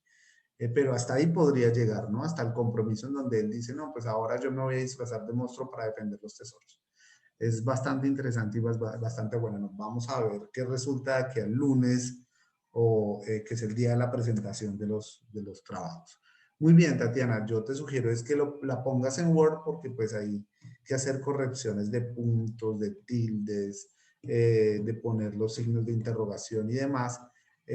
Pero hasta ahí podría llegar, ¿no? Hasta el compromiso en donde él dice, no, pues ahora yo me voy a disfrazar de monstruo para defender los tesoros. Es bastante interesante y bastante bueno. Nos vamos a ver qué resulta de aquí al lunes, o que es el día de la presentación de los trabajos. Muy bien, Tatiana, yo te sugiero es que la pongas en Word porque pues hay que hacer correcciones de puntos, de tildes, de poner los signos de interrogación y demás,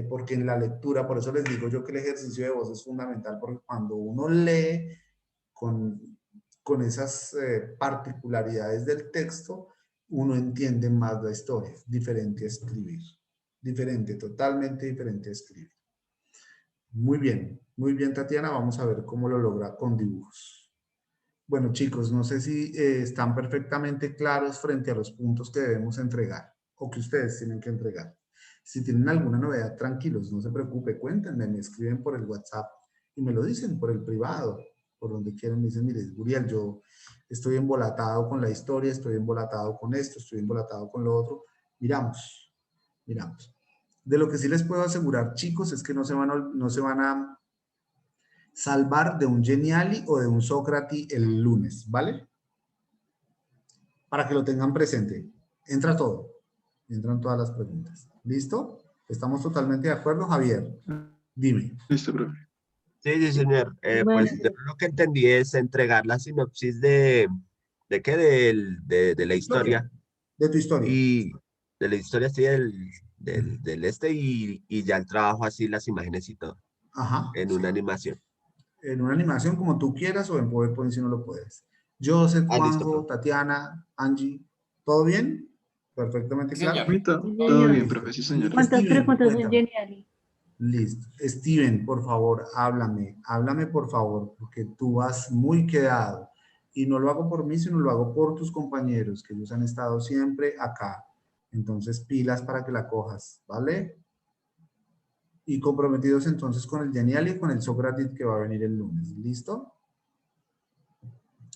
porque en la lectura, por eso les digo yo que el ejercicio de voz es fundamental, porque cuando uno lee con esas particularidades del texto, uno entiende más la historia. Diferente a escribir. Diferente, totalmente diferente a escribir. Muy bien, Tatiana. Vamos a ver cómo lo logra con dibujos. Bueno, chicos, no sé si están perfectamente claros frente a los puntos que debemos entregar o que ustedes tienen que entregar. Si tienen alguna novedad, tranquilos, no se preocupe, cuéntenme, me escriben por el WhatsApp y me lo dicen por el privado, por donde quieran. Me dicen, mire, Guriel, yo estoy embolatado con la historia, estoy embolatado con esto, estoy embolatado con lo otro. Miramos, miramos. De lo que sí les puedo asegurar, chicos, es que no se van a salvar de un Geniali o de un Sócrates el lunes, ¿vale? Para que lo tengan presente. Entra todo. Entran todas las preguntas. ¿Listo? ¿Estamos totalmente de acuerdo, Javier? Dime. Listo, profe. Sí, sí, señor. Bueno, Pues yo lo que entendí es entregar la sinopsis ¿de qué? De la historia. De tu historia. Y de la historia, sí, y ya el trabajo así, las imágenes y todo, Ajá. en una animación. En una animación como tú quieras o en PowerPoint si no lo puedes. Joseph, Listo, Juanjo, profe. Tatiana, Angie, ¿todo bien? Perfectamente claro. Sí, sí, todo señor. bien, profe, sí, señor. ¿Cuántas Steven, preguntas en cuéntame. Geniali? Listo. Steven, por favor, háblame por favor, porque tú vas muy quedado. Y no lo hago por mí, sino lo hago por tus compañeros, que ellos han estado siempre acá. Entonces, pilas para que la cojas, ¿vale? Y comprometidos entonces con el Genial y con el Sócrates que va a venir el lunes. ¿Listo?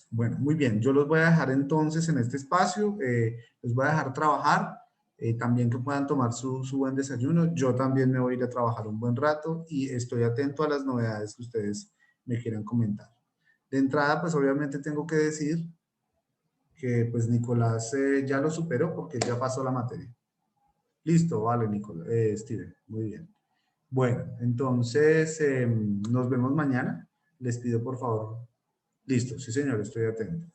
Bueno, muy bien. Yo los voy a dejar entonces en este espacio. Los voy a dejar trabajar. También que puedan tomar su buen desayuno. Yo también me voy a ir a trabajar un buen rato y estoy atento a las novedades que ustedes me quieran comentar. De entrada, pues obviamente tengo que decir que pues Nicolás ya lo superó porque ya pasó la materia. Listo, vale, Nicolás. Steven, muy bien. Bueno, entonces nos vemos mañana. Les pido por favor. Listo, sí señor, estoy atento.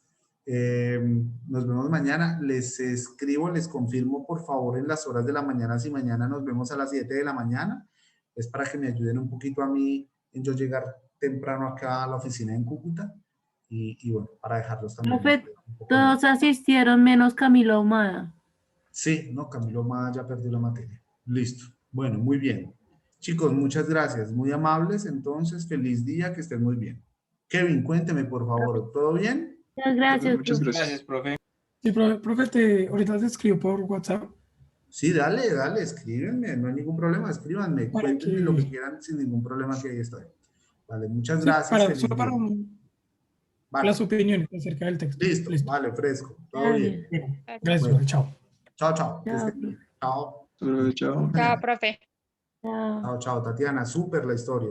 Nos vemos mañana. Les escribo, les confirmo por favor en las horas de la mañana si mañana nos vemos a las 7 de la mañana. Es para que me ayuden un poquito a mí en yo llegar temprano acá a la oficina en Cúcuta. y bueno, para dejarlos también. Profe, un poco todos asistieron menos Camilo Ahumada. Sí, no, Camilo Maya ya perdió la materia. Listo. Bueno, muy bien. Chicos, muchas gracias. Muy amables. Entonces, feliz día, que estén muy bien. Kevin, cuénteme, por favor. ¿Todo bien? Muchas gracias, Muchas profe. gracias. profe. Sí, ahorita te escribo por WhatsApp Sí, dale, dale, escríbenme. No hay ningún problema. Escríbanme. para Cuéntenme lo que que, quieran sin ningún problema, que ahí estoy. Vale, muchas sí, gracias. Feliz solo para día. Vale. las opiniones acerca del texto. Listo. Listo. Vale, fresco. Todo bien. Bueno, Gracias. gracias, Bueno. profe, chao. Chao, chao. Que Chao, estén bien. Chao. Chao. Chao, profe. chao. Chao, chao, Tatiana. Súper la historia.